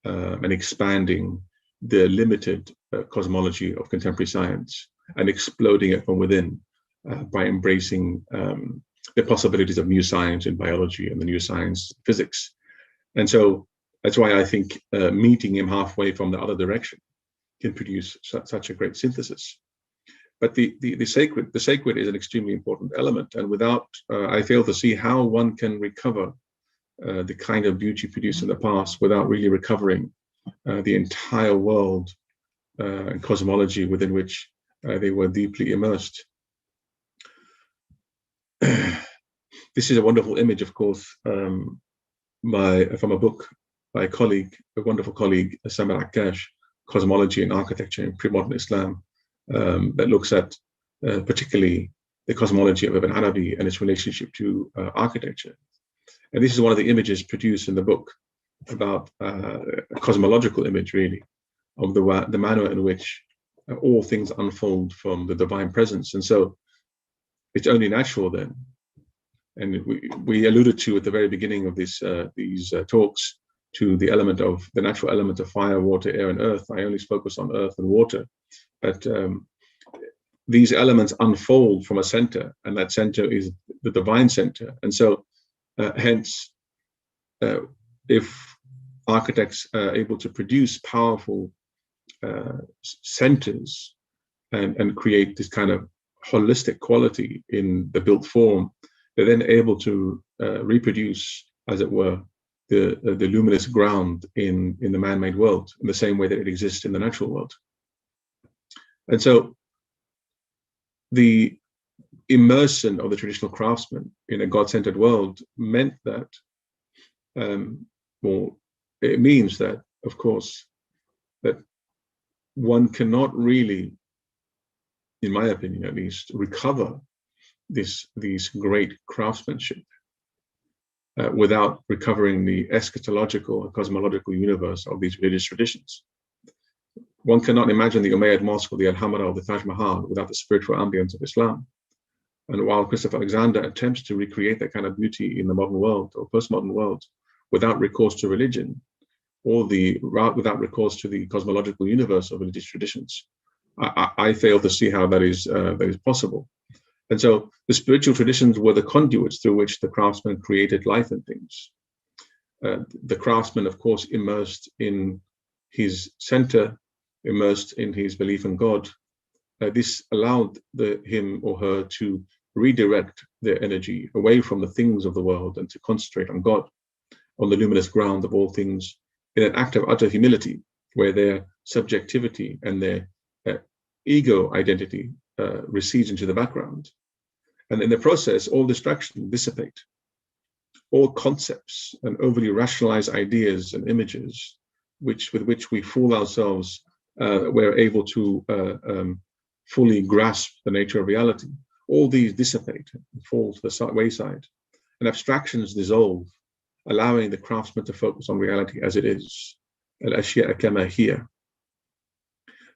and expanding the limited cosmology of contemporary science and exploding it from within by embracing the possibilities of new science in biology and the new science physics. And so that's why I think meeting him halfway from the other direction can produce such a great synthesis. But the sacred is an extremely important element, and without, I fail to see how one can recover the kind of beauty produced in the past without really recovering the entire world and cosmology within which they were deeply immersed. This is a wonderful image, of course, from a book by a wonderful colleague, Samir Mahmoud, Cosmology and Architecture in Pre-Modern Islam, that looks at particularly the cosmology of Ibn Arabi and its relationship to architecture. And this is one of the images produced in the book about a cosmological image, really, of the manner in which all things unfold from the divine presence. And so it's only natural then, and we alluded to at the very beginning of these talks, to the natural element of fire, water, air, and earth. I only focus on earth and water, but these elements unfold from a center, and that center is the divine center. And so hence, if architects are able to produce powerful centers and create this kind of holistic quality in the built form, they're then able to reproduce, as it were, the luminous ground in the man-made world in the same way that it exists in the natural world. And so the immersion of the traditional craftsman in a God-centered world meant that, well, it means that, of course, that one cannot really, in my opinion at least, recover these great craftsmanship without recovering the eschatological and cosmological universe of these religious traditions. One cannot imagine the Umayyad Mosque or the Al-Hamra or the Taj Mahal without the spiritual ambience of Islam. And while Christopher Alexander attempts to recreate that kind of beauty in the modern world or postmodern world without recourse to religion, or without recourse to the cosmological universe of religious traditions, I fail to see how that is possible. And so the spiritual traditions were the conduits through which the craftsman created life and things. The craftsman, of course, immersed in his center, immersed in his belief in God. This allowed him or her to redirect their energy away from the things of the world and to concentrate on God, on the luminous ground of all things, in an act of utter humility, where their subjectivity and their ego identity recedes into the background. And in the process, all distractions dissipate. All concepts and overly rationalized ideas and images with which we fool ourselves, we're able to fully grasp the nature of reality. All these dissipate and fall to the wayside, and abstractions dissolve, allowing the craftsman to focus on reality as it is, al-ashya'a kama hiya.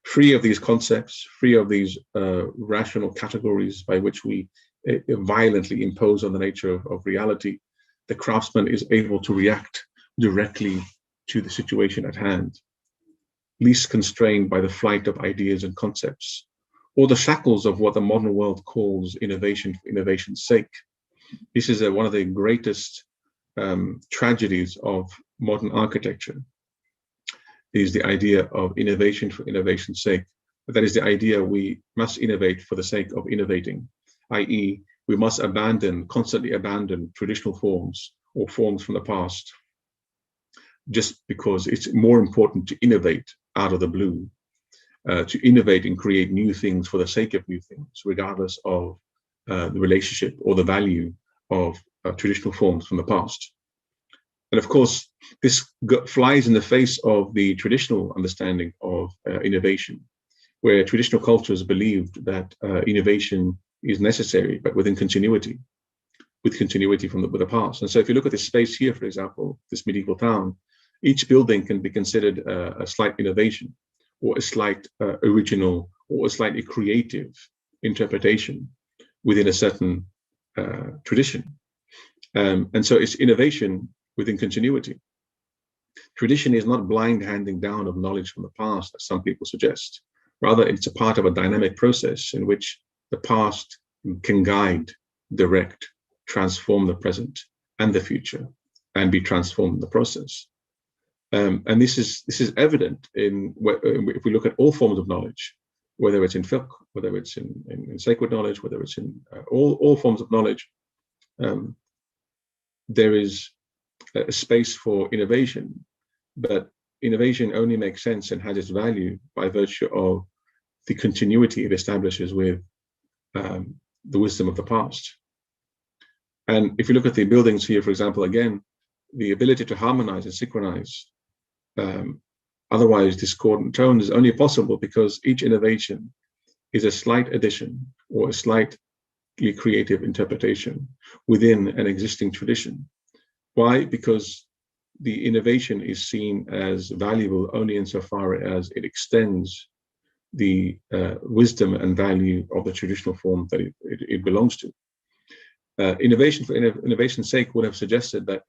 Free of these concepts, free of these rational categories by which we violently impose on the nature of reality, the craftsman is able to react directly to the situation at hand, least constrained by the flight of ideas and concepts, or the shackles of what the modern world calls innovation for innovation's sake. This is one of the greatest tragedies of modern architecture, is the idea of innovation for innovation's sake. That is the idea we must innovate for the sake of innovating, i.e., we must constantly abandon traditional forms or forms from the past, just because it's more important to innovate out of the blue, to innovate and create new things for the sake of new things, regardless of the relationship or the value of traditional forms from the past. And of course, this flies in the face of the traditional understanding of innovation, where traditional cultures believed that innovation is necessary, but within continuity, with continuity from with the past. And so if you look at this space here, for example, this medieval town, each building can be considered a slight innovation, or a slight original, or a slightly creative interpretation within a certain tradition. And so it's innovation within continuity. Tradition is not blind handing down of knowledge from the past, as some people suggest. Rather, it's a part of a dynamic process in which the past can guide, direct, transform the present and the future, and be transformed in the process. And this is evident if we look at all forms of knowledge, whether it's in fiqh, whether it's in sacred knowledge, whether it's in all forms of knowledge. There is a space for innovation, but innovation only makes sense and has its value by virtue of the continuity it establishes with the wisdom of the past. And if you look at the buildings here, for example, again, the ability to harmonize and synchronize otherwise discordant tones is only possible because each innovation is a slight addition or a slightly creative interpretation within an existing tradition. Why? Because the innovation is seen as valuable only insofar as it extends the wisdom and value of the traditional form that it belongs to. Innovation for innovation's sake would have suggested that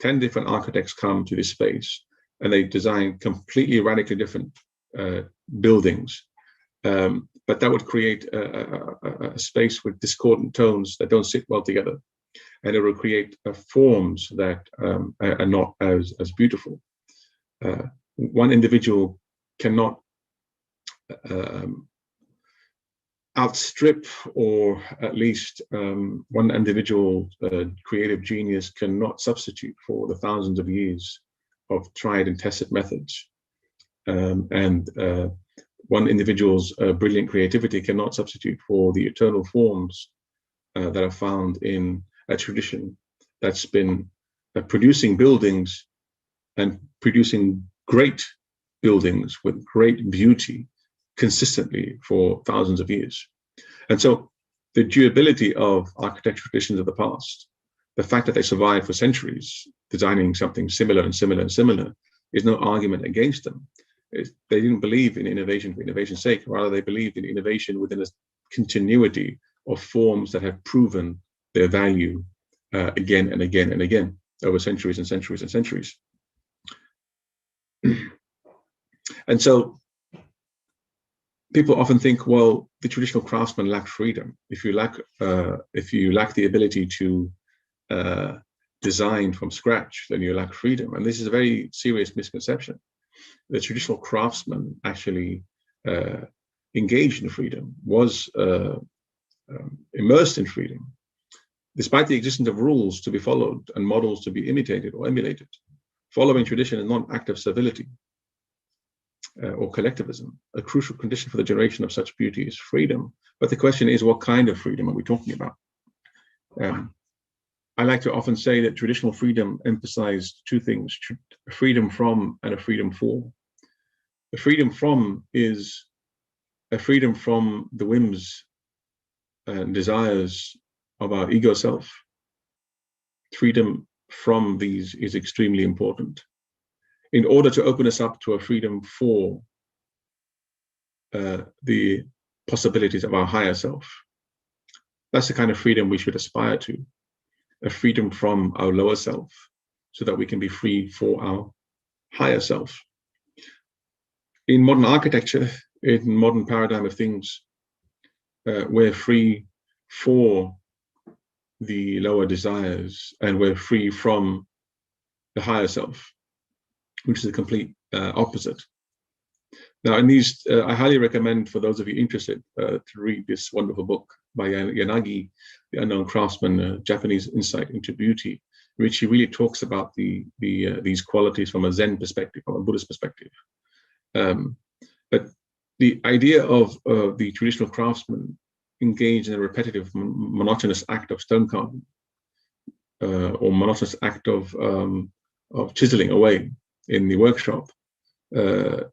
10 different architects come to this space and they design completely radically different buildings. But that would create a space with discordant tones that don't sit well together. And it will create forms that are not as beautiful. One individual cannot outstrip, or at least one individual creative genius cannot substitute for the thousands of years of tried and tested methods. And one individual's brilliant creativity cannot substitute for the eternal forms that are found in a tradition that's been producing buildings and producing great buildings with great beauty consistently for thousands of years. And so the durability of architectural traditions of the past, the fact that they survived for centuries, designing something similar and similar and similar, is no argument against them. They didn't believe in innovation for innovation's sake. Rather, they believed in innovation within a continuity of forms that have proven their value again and again and again over centuries and centuries and centuries. And so people often think, well, the traditional craftsman lacked freedom. If you lack the ability to design from scratch, then you lack freedom. And this is a very serious misconception. The traditional craftsman actually engaged in freedom, was immersed in freedom, despite the existence of rules to be followed and models to be imitated or emulated. Following tradition is not an act of servility or collectivism. A crucial condition for the generation of such beauty is freedom. But the question is, what kind of freedom are we talking about? I like to often say that traditional freedom emphasized two things: a freedom from and a freedom for. The freedom from is a freedom from the whims and desires of our ego self. Freedom from these is extremely important in order to open us up to a freedom for the possibilities of our higher self. That's the kind of freedom we should aspire to, a freedom from our lower self, so that we can be free for our higher self. In modern architecture, in modern paradigm of things, we're free for the lower desires, and we're free from the higher self, which is the complete opposite. Now, in these, I highly recommend for those of you interested to read this wonderful book by Yanagi, the Unknown Craftsman, Japanese Insight into Beauty, in which he really talks about these qualities from a Zen perspective, from a Buddhist perspective. But the idea of the traditional craftsman engage in a repetitive, monotonous act of stone carving, or monotonous act of chiseling away in the workshop. The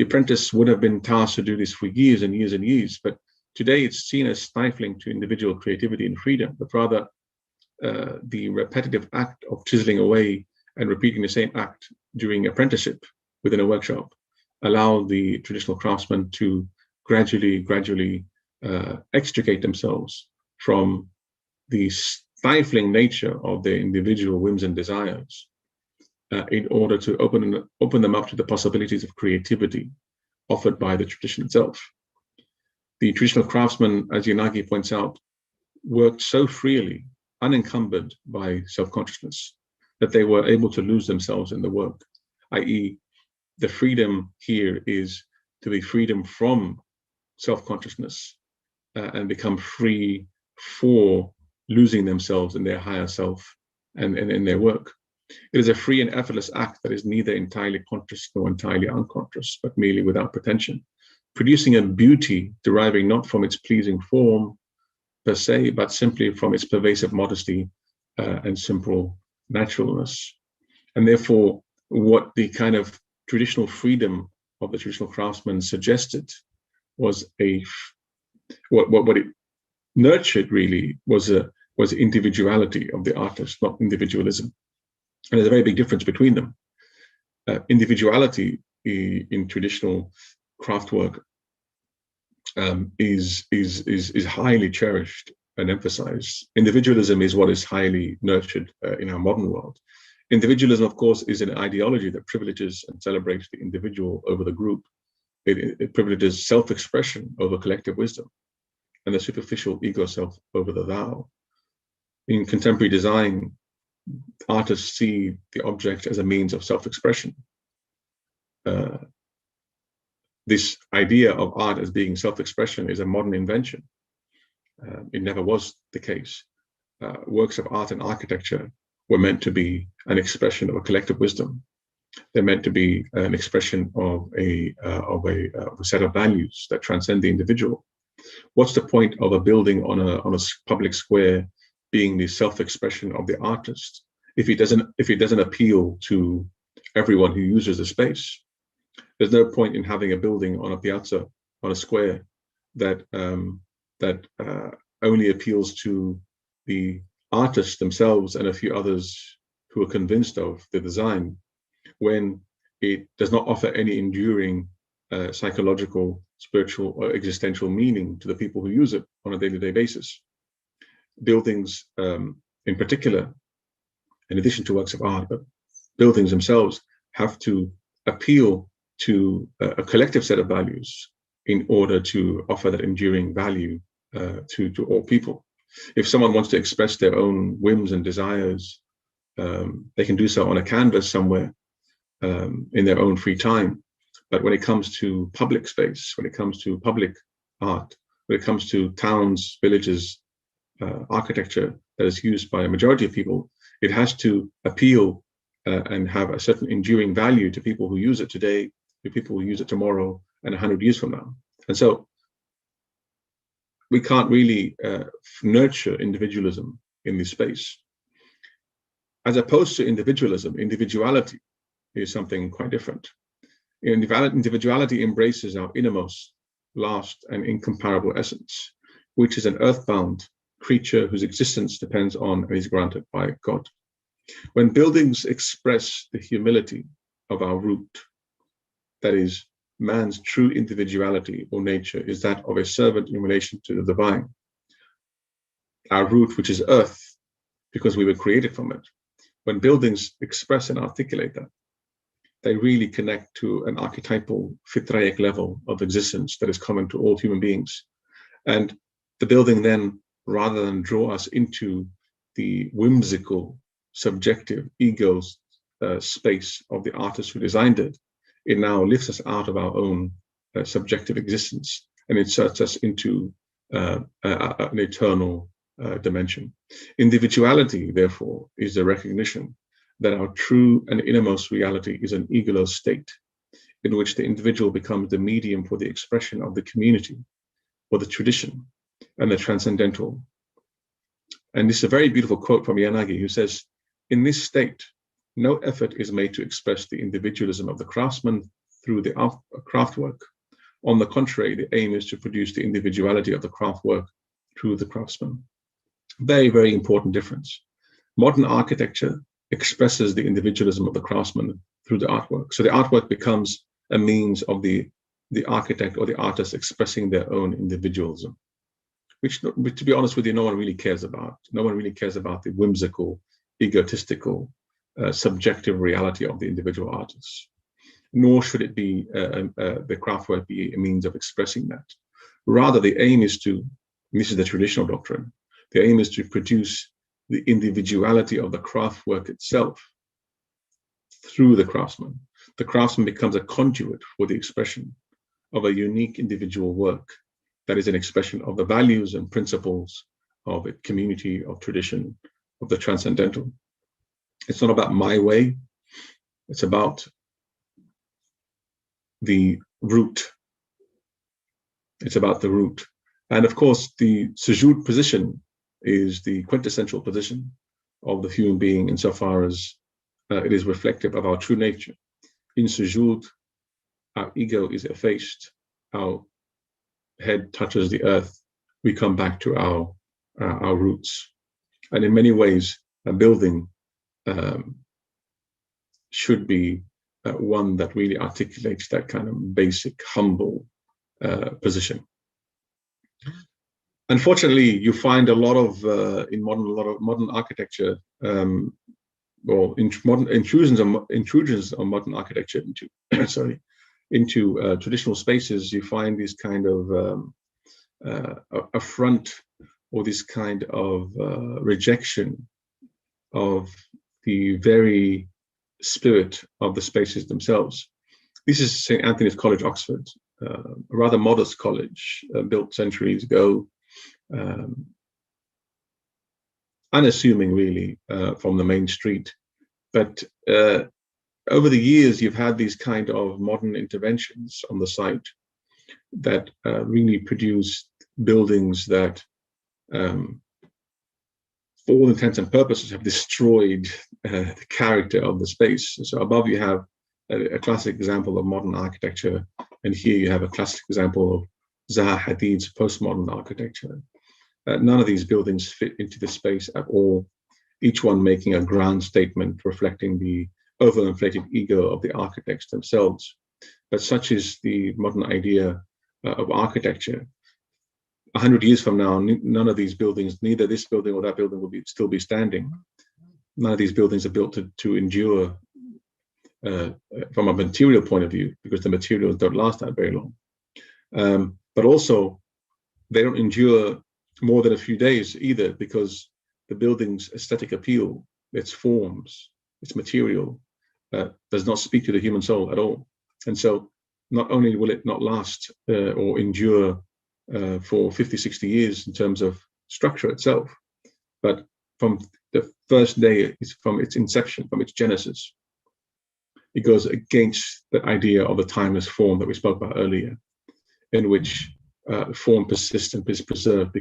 apprentice would have been tasked to do this for years and years and years, but today it's seen as stifling to individual creativity and freedom, but rather the repetitive act of chiseling away and repeating the same act during apprenticeship within a workshop allow the traditional craftsmen to gradually extricate themselves from the stifling nature of their individual whims and desires, in order to open them up to the possibilities of creativity offered by the tradition itself. The traditional craftsman, as Yanagi points out, worked so freely, unencumbered by self-consciousness, that they were able to lose themselves in the work, i.e., the freedom here is to be freedom from self-consciousness, and become free for losing themselves in their higher self and in their work. It is a free and effortless act that is neither entirely conscious nor entirely unconscious, but merely without pretension, producing a beauty deriving not from its pleasing form per se, but simply from its pervasive modesty and simple naturalness. And therefore, what the kind of traditional freedom of the traditional craftsman suggested was what it nurtured really was individuality of the artist, not individualism. And there's a very big difference between them. Individuality in traditional craftwork is highly cherished and emphasized. Individualism is what is highly nurtured in our modern world. Individualism, of course, is an ideology that privileges and celebrates the individual over the group. It privileges self-expression over collective wisdom, and the superficial ego self over the thou. In contemporary design, artists see the object as a means of self-expression. This idea of art as being self-expression is a modern invention. It never was the case. Works of art and architecture were meant to be an expression of a collective wisdom. They're meant to be an expression of a set of values that transcend the individual. What's the point of a building on a public square being the self-expression of the artist if it doesn't appeal to everyone who uses the space? There's no point in having a building on a piazza, on a square, that only appeals to the artists themselves and a few others who are convinced of the design, when it does not offer any enduring psychological, spiritual, or existential meaning to the people who use it on a day-to-day basis. Buildings, in particular, in addition to works of art, but buildings themselves have to appeal to a collective set of values in order to offer that enduring value to all people. If someone wants to express their own whims and desires, they can do so on a canvas somewhere in their own free time. But when it comes to public space, when it comes to public art, when it comes to towns, villages, architecture that is used by a majority of people, it has to appeal and have a certain enduring value to people who use it today, to people who use it tomorrow, and 100 years from now. And so we can't really nurture individualism in this space. As opposed to individualism, individuality is something quite different. Individuality embraces our innermost, last, and incomparable essence, which is an earthbound creature whose existence depends on and is granted by God. When buildings express the humility of our root, that is, man's true individuality or nature is that of a servant in relation to the divine. Our root, which is earth, because we were created from it. When buildings express and articulate that, they really connect to an archetypal fitraic level of existence that is common to all human beings. And the building then, rather than draw us into the whimsical, subjective ego space of the artist who designed it, it now lifts us out of our own subjective existence and inserts us into an eternal dimension. Individuality, therefore, is the recognition that our true and innermost reality is an egoless state in which the individual becomes the medium for the expression of the community or the tradition, and the transcendental. And this is a very beautiful quote from Yanagi, who says, "In this state, no effort is made to express the individualism of the craftsman through the craftwork. On the contrary, the aim is to produce the individuality of the craftwork through the craftsman." Very, very important difference. Modern architecture expresses the individualism of the craftsman through the artwork. So the artwork becomes a means of the architect or the artist expressing their own individualism, which, to be honest with you, no one really cares about. No one really cares about the whimsical, egotistical, subjective reality of the individual artists. Nor should it be the craftwork be a means of expressing that. Rather, the aim is to, and this is the traditional doctrine, the aim is to produce the individuality of the craftwork itself through the craftsman. The craftsman becomes a conduit for the expression of a unique individual work that is an expression of the values and principles of a community, of tradition, of the transcendental. It's not about my way, it's about the root. It's about the root. And of course, the sujood position is the quintessential position of the human being insofar as it is reflective of our true nature. In sujood, our ego is effaced, our head touches the earth, we come back to our roots. And in many ways, a building should be one that really articulates that kind of basic, humble position. Unfortunately, you find a lot of in modern architecture, intrusions on modern architecture into into traditional spaces. You find this kind of affront or this kind of rejection of the very spirit of the spaces themselves. This is St. Anthony's College, Oxford, a rather modest college built centuries ago, unassuming really from the main street. But over the years, you've had these kind of modern interventions on the site that really produced buildings that, for all intents and purposes, have destroyed the character of the space. So above you have a classic example of modern architecture, and here you have a classic example of Zaha Hadid's postmodern architecture. None of these buildings fit into the space at all, each one making a grand statement reflecting the overinflated ego of the architects themselves. But such is the modern idea of architecture. 100 years from now, none of these buildings, neither this building or that building, will still be standing. None of these buildings are built to endure from a material point of view, because the materials don't last that very long. But also, they don't endure more than a few days either, because the building's aesthetic appeal, its forms, its material, does not speak to the human soul at all. And so not only will it not last or endure for 50, 60 years in terms of structure itself, but from the first day, from its inception, from its genesis, it goes against the idea of a timeless form that we spoke about earlier, in which form persists and is preserved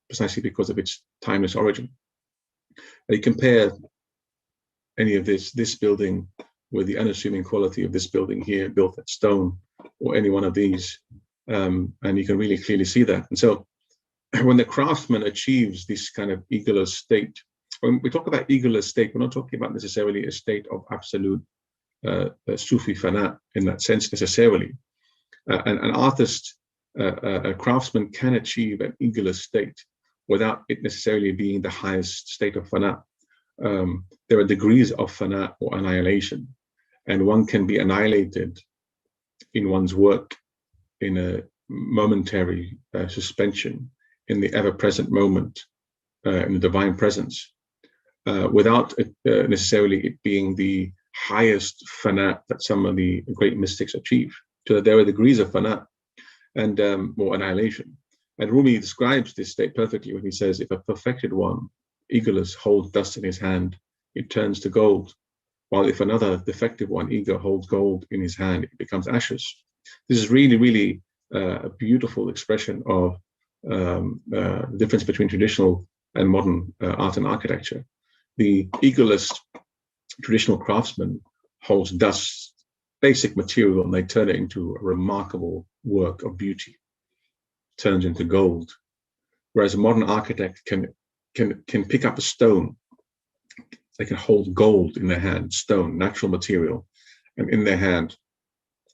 precisely because of its timeless origin. And you compare any of this building with the unassuming quality of this building here, built at stone, or any one of these, and you can really clearly see that. And so when the craftsman achieves this kind of egoless state, when we talk about egoless state, we're not talking about necessarily a state of absolute Sufi fana in that sense necessarily. An artist, a craftsman can achieve an egoless state without it necessarily being the highest state of fana. There are degrees of fana or annihilation, and one can be annihilated in one's work in a momentary suspension in the ever-present moment, in the divine presence, without necessarily it being the highest fana that some of the great mystics achieve. So there are degrees of fana and or annihilation. And Rumi describes this state perfectly when he says, if a perfected one, egoless, holds dust in his hand, it turns to gold. While if another defective one, ego, holds gold in his hand, it becomes ashes. This is really, really a beautiful expression of the difference between traditional and modern art and architecture. The egoless traditional craftsman holds dust, basic material, and they turn it into a remarkable work of beauty, turns into gold. Whereas a modern architect can pick up a stone. They can hold gold in their hand, stone, natural material, and in their hand,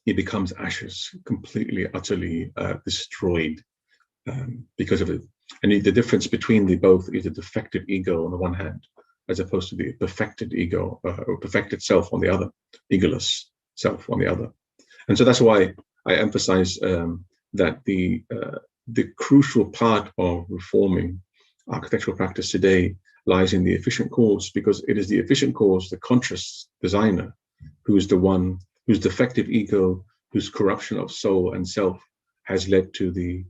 it becomes ashes, completely, utterly destroyed because of it. And the difference between the both is a defective ego on the one hand, as opposed to the perfected ego or perfected self on the other, egoless self on the other. And so that's why I emphasize that the crucial part of reforming architectural practice today lies in the efficient cause, because it is the efficient cause, the conscious designer, who is the one whose defective ego, whose corruption of soul and self has led to the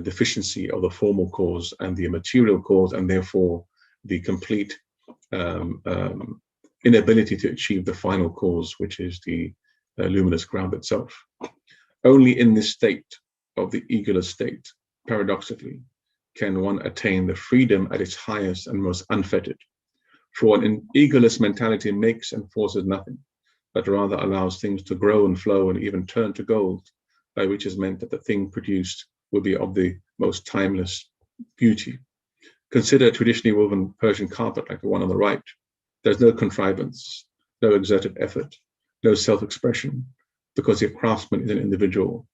deficiency of the formal cause and the material cause, and therefore the complete inability to achieve the final cause, which is the luminous ground itself. Only in this state of the egoless state, paradoxically, can one attain the freedom at its highest and most unfettered. For an egoless mentality makes and forces nothing, but rather allows things to grow and flow and even turn to gold, by which is meant that the thing produced will be of the most timeless beauty. Consider a traditionally woven Persian carpet like the one on the right. There's no contrivance, no exerted effort, no self-expression, because the craftsman is an individual,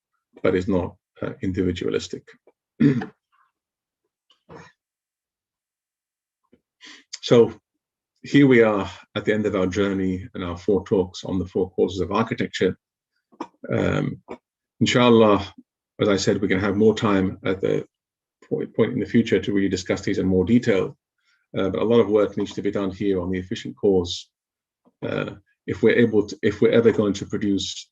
but is not individualistic. So here we are at the end of our journey and our 4 talks on the 4 causes of architecture. Inshallah, as I said, we can have more time at the point in the future to really discuss these in more detail. But a lot of work needs to be done here on the efficient cause. If we're ever going to produce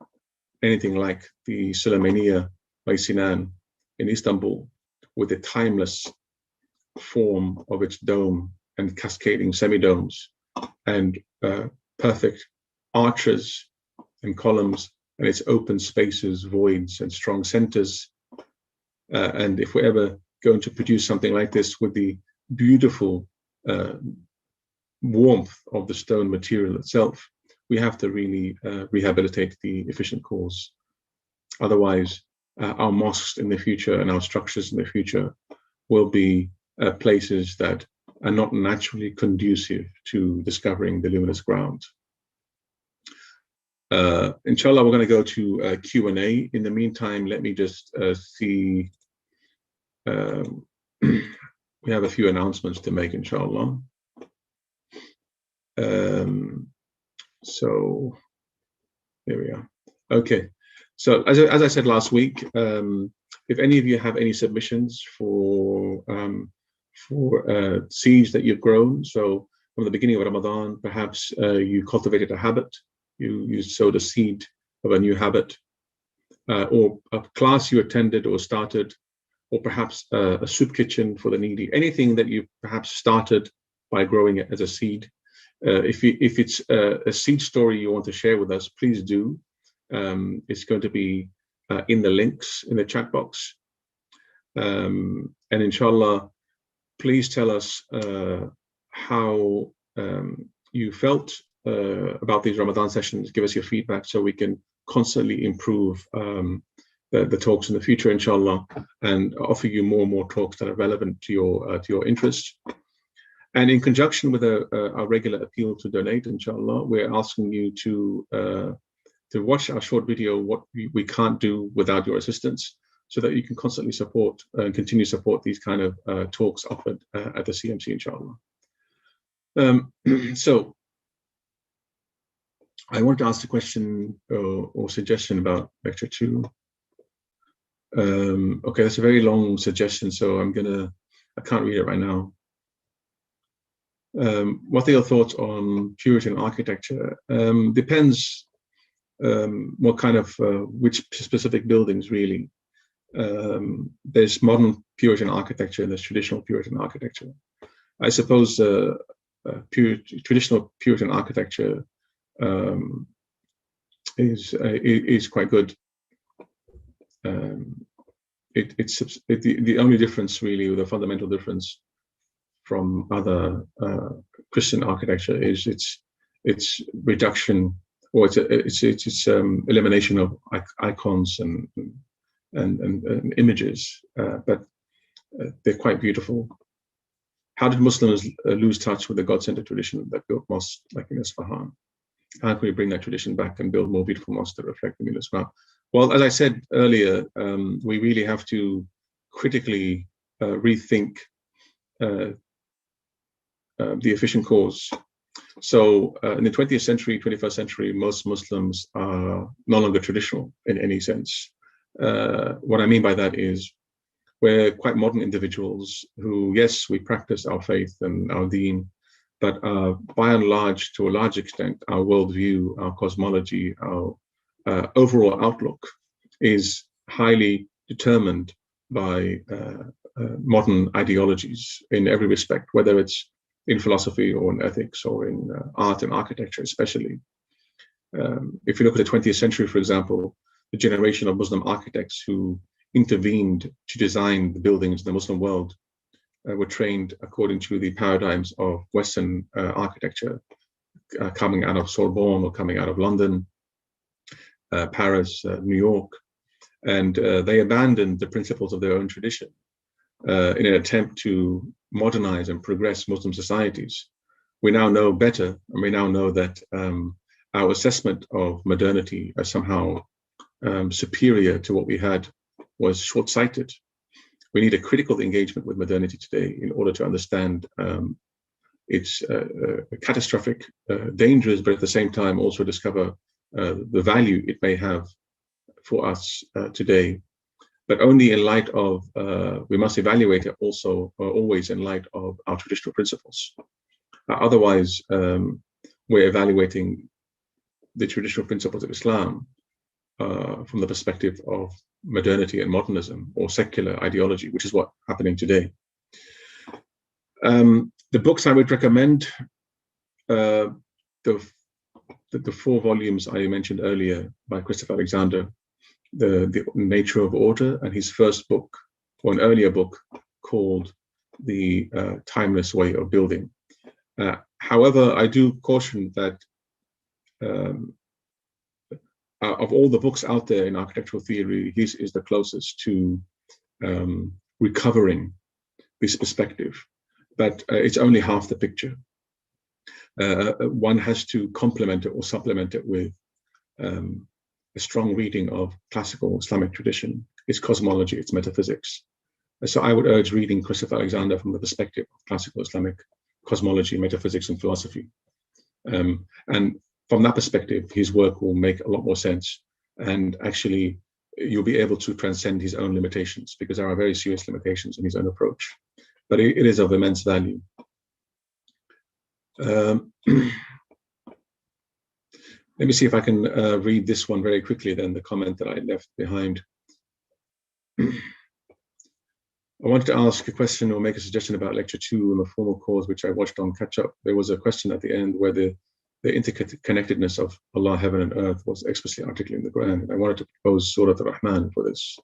anything like the Suleymaniye by Sinan in Istanbul, with the timeless form of its dome and cascading semidomes and perfect arches and columns and its open spaces, voids and strong centers. And if we're ever going to produce something like this with the beautiful warmth of the stone material itself, we have to really rehabilitate the efficient cause. Otherwise, our mosques in the future and our structures in the future will be places that are not naturally conducive to discovering the luminous ground. Inshallah, we're going to go to Q&A. In the meantime, let me just see. We have a few announcements to make, inshallah. So here we are. Okay. So as I said last week, if any of you have any submissions for seeds that you've grown, so from the beginning of Ramadan, perhaps you cultivated a habit, you sowed a seed of a new habit, or a class you attended or started, or perhaps a soup kitchen for the needy, anything that you perhaps started by growing it as a seed. If it's a seed story you want to share with us, please do. It's going to be in the links in the chat box. And inshallah, please tell us how you felt about these Ramadan sessions. Give us your feedback so we can constantly improve the talks in the future, inshallah, and offer you more and more talks that are relevant to your interests. And in conjunction with our regular appeal to donate, inshallah, we're asking you to watch our short video, What We Can't Do Without Your Assistance, so that you can constantly support and continue to support these kind of talks offered at the CMC, inshallah. So I want to ask a question or suggestion about lecture 2. Okay, that's a very long suggestion, so I can't read it right now. What are your thoughts on Puritan architecture? Depends what kind of, which specific buildings really. There's modern Puritan architecture and there's traditional Puritan architecture. I suppose traditional Puritan architecture is quite good. the only difference really, the fundamental difference from other Christian architecture is its reduction, or its elimination of icons and images, but they're quite beautiful. How did Muslims lose touch with the God-centered tradition that built mosques like in Isfahan? How can we bring that tradition back and build more beautiful mosques that reflect the meaning of Islam? Well, as I said earlier, we really have to critically rethink the efficient cause. So in the 20th century, 21st century, most Muslims are no longer traditional in any sense. What I mean by that is we're quite modern individuals who, yes, we practice our faith and our deen, but by and large, to a large extent, our worldview, our cosmology, our overall outlook is highly determined by modern ideologies in every respect, whether it's in philosophy or in ethics or in art and architecture especially. If you look at the 20th century, for example, the generation of Muslim architects who intervened to design the buildings in the Muslim world were trained according to the paradigms of Western architecture, coming out of Sorbonne or coming out of London, Paris, New York, and they abandoned the principles of their own tradition in an attempt to modernize and progress Muslim societies. We now know better, and we now know that our assessment of modernity as somehow superior to what we had was short-sighted. We need a critical engagement with modernity today in order to understand its catastrophic dangers, but at the same time also discover the value it may have for us today. But only in light of, we must evaluate it also always in light of our traditional principles. Otherwise, we're evaluating the traditional principles of Islam from the perspective of modernity and modernism or secular ideology, which is what's happening today. The books I would recommend, the 4 volumes I mentioned earlier by Christopher Alexander, the Nature of Order, and his first book, or an earlier book called The Timeless Way of Building. However, I do caution that of all the books out there in architectural theory, his is the closest to recovering this perspective, but it's only half the picture. One has to complement it or supplement it with a strong reading of classical Islamic tradition, its cosmology, its metaphysics. So I would urge reading Christopher Alexander from the perspective of classical Islamic cosmology, metaphysics, and philosophy. And from that perspective, his work will make a lot more sense. And actually, you'll be able to transcend his own limitations, because there are very serious limitations in his own approach. But it is of immense value. Let me see if I can read this one very quickly, then, the comment that I left behind. I wanted to ask a question or make a suggestion about lecture 2 on the formal cause, which I watched on catch up. There was a question at the end where the interconnectedness of Allah, heaven and earth was explicitly articulated in the Quran. And I wanted to propose Surah Ar-Rahman for this.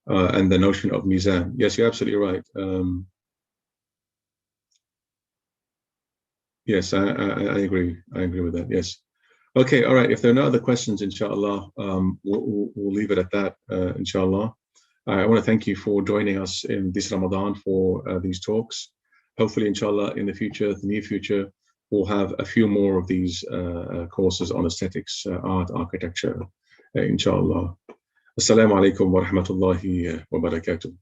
And the notion of Mizan. Yes, you're absolutely right. Yes, I agree. I agree with that. Yes. Okay. All right. If there are no other questions, inshallah, we'll leave it at that. Inshallah. I want to thank you for joining us in this Ramadan for these talks. Hopefully, inshallah, in the future, the near future, we'll have a few more of these courses on aesthetics, art, architecture, inshallah. Assalamu alaikum wa rahmatullahi wa barakatuh.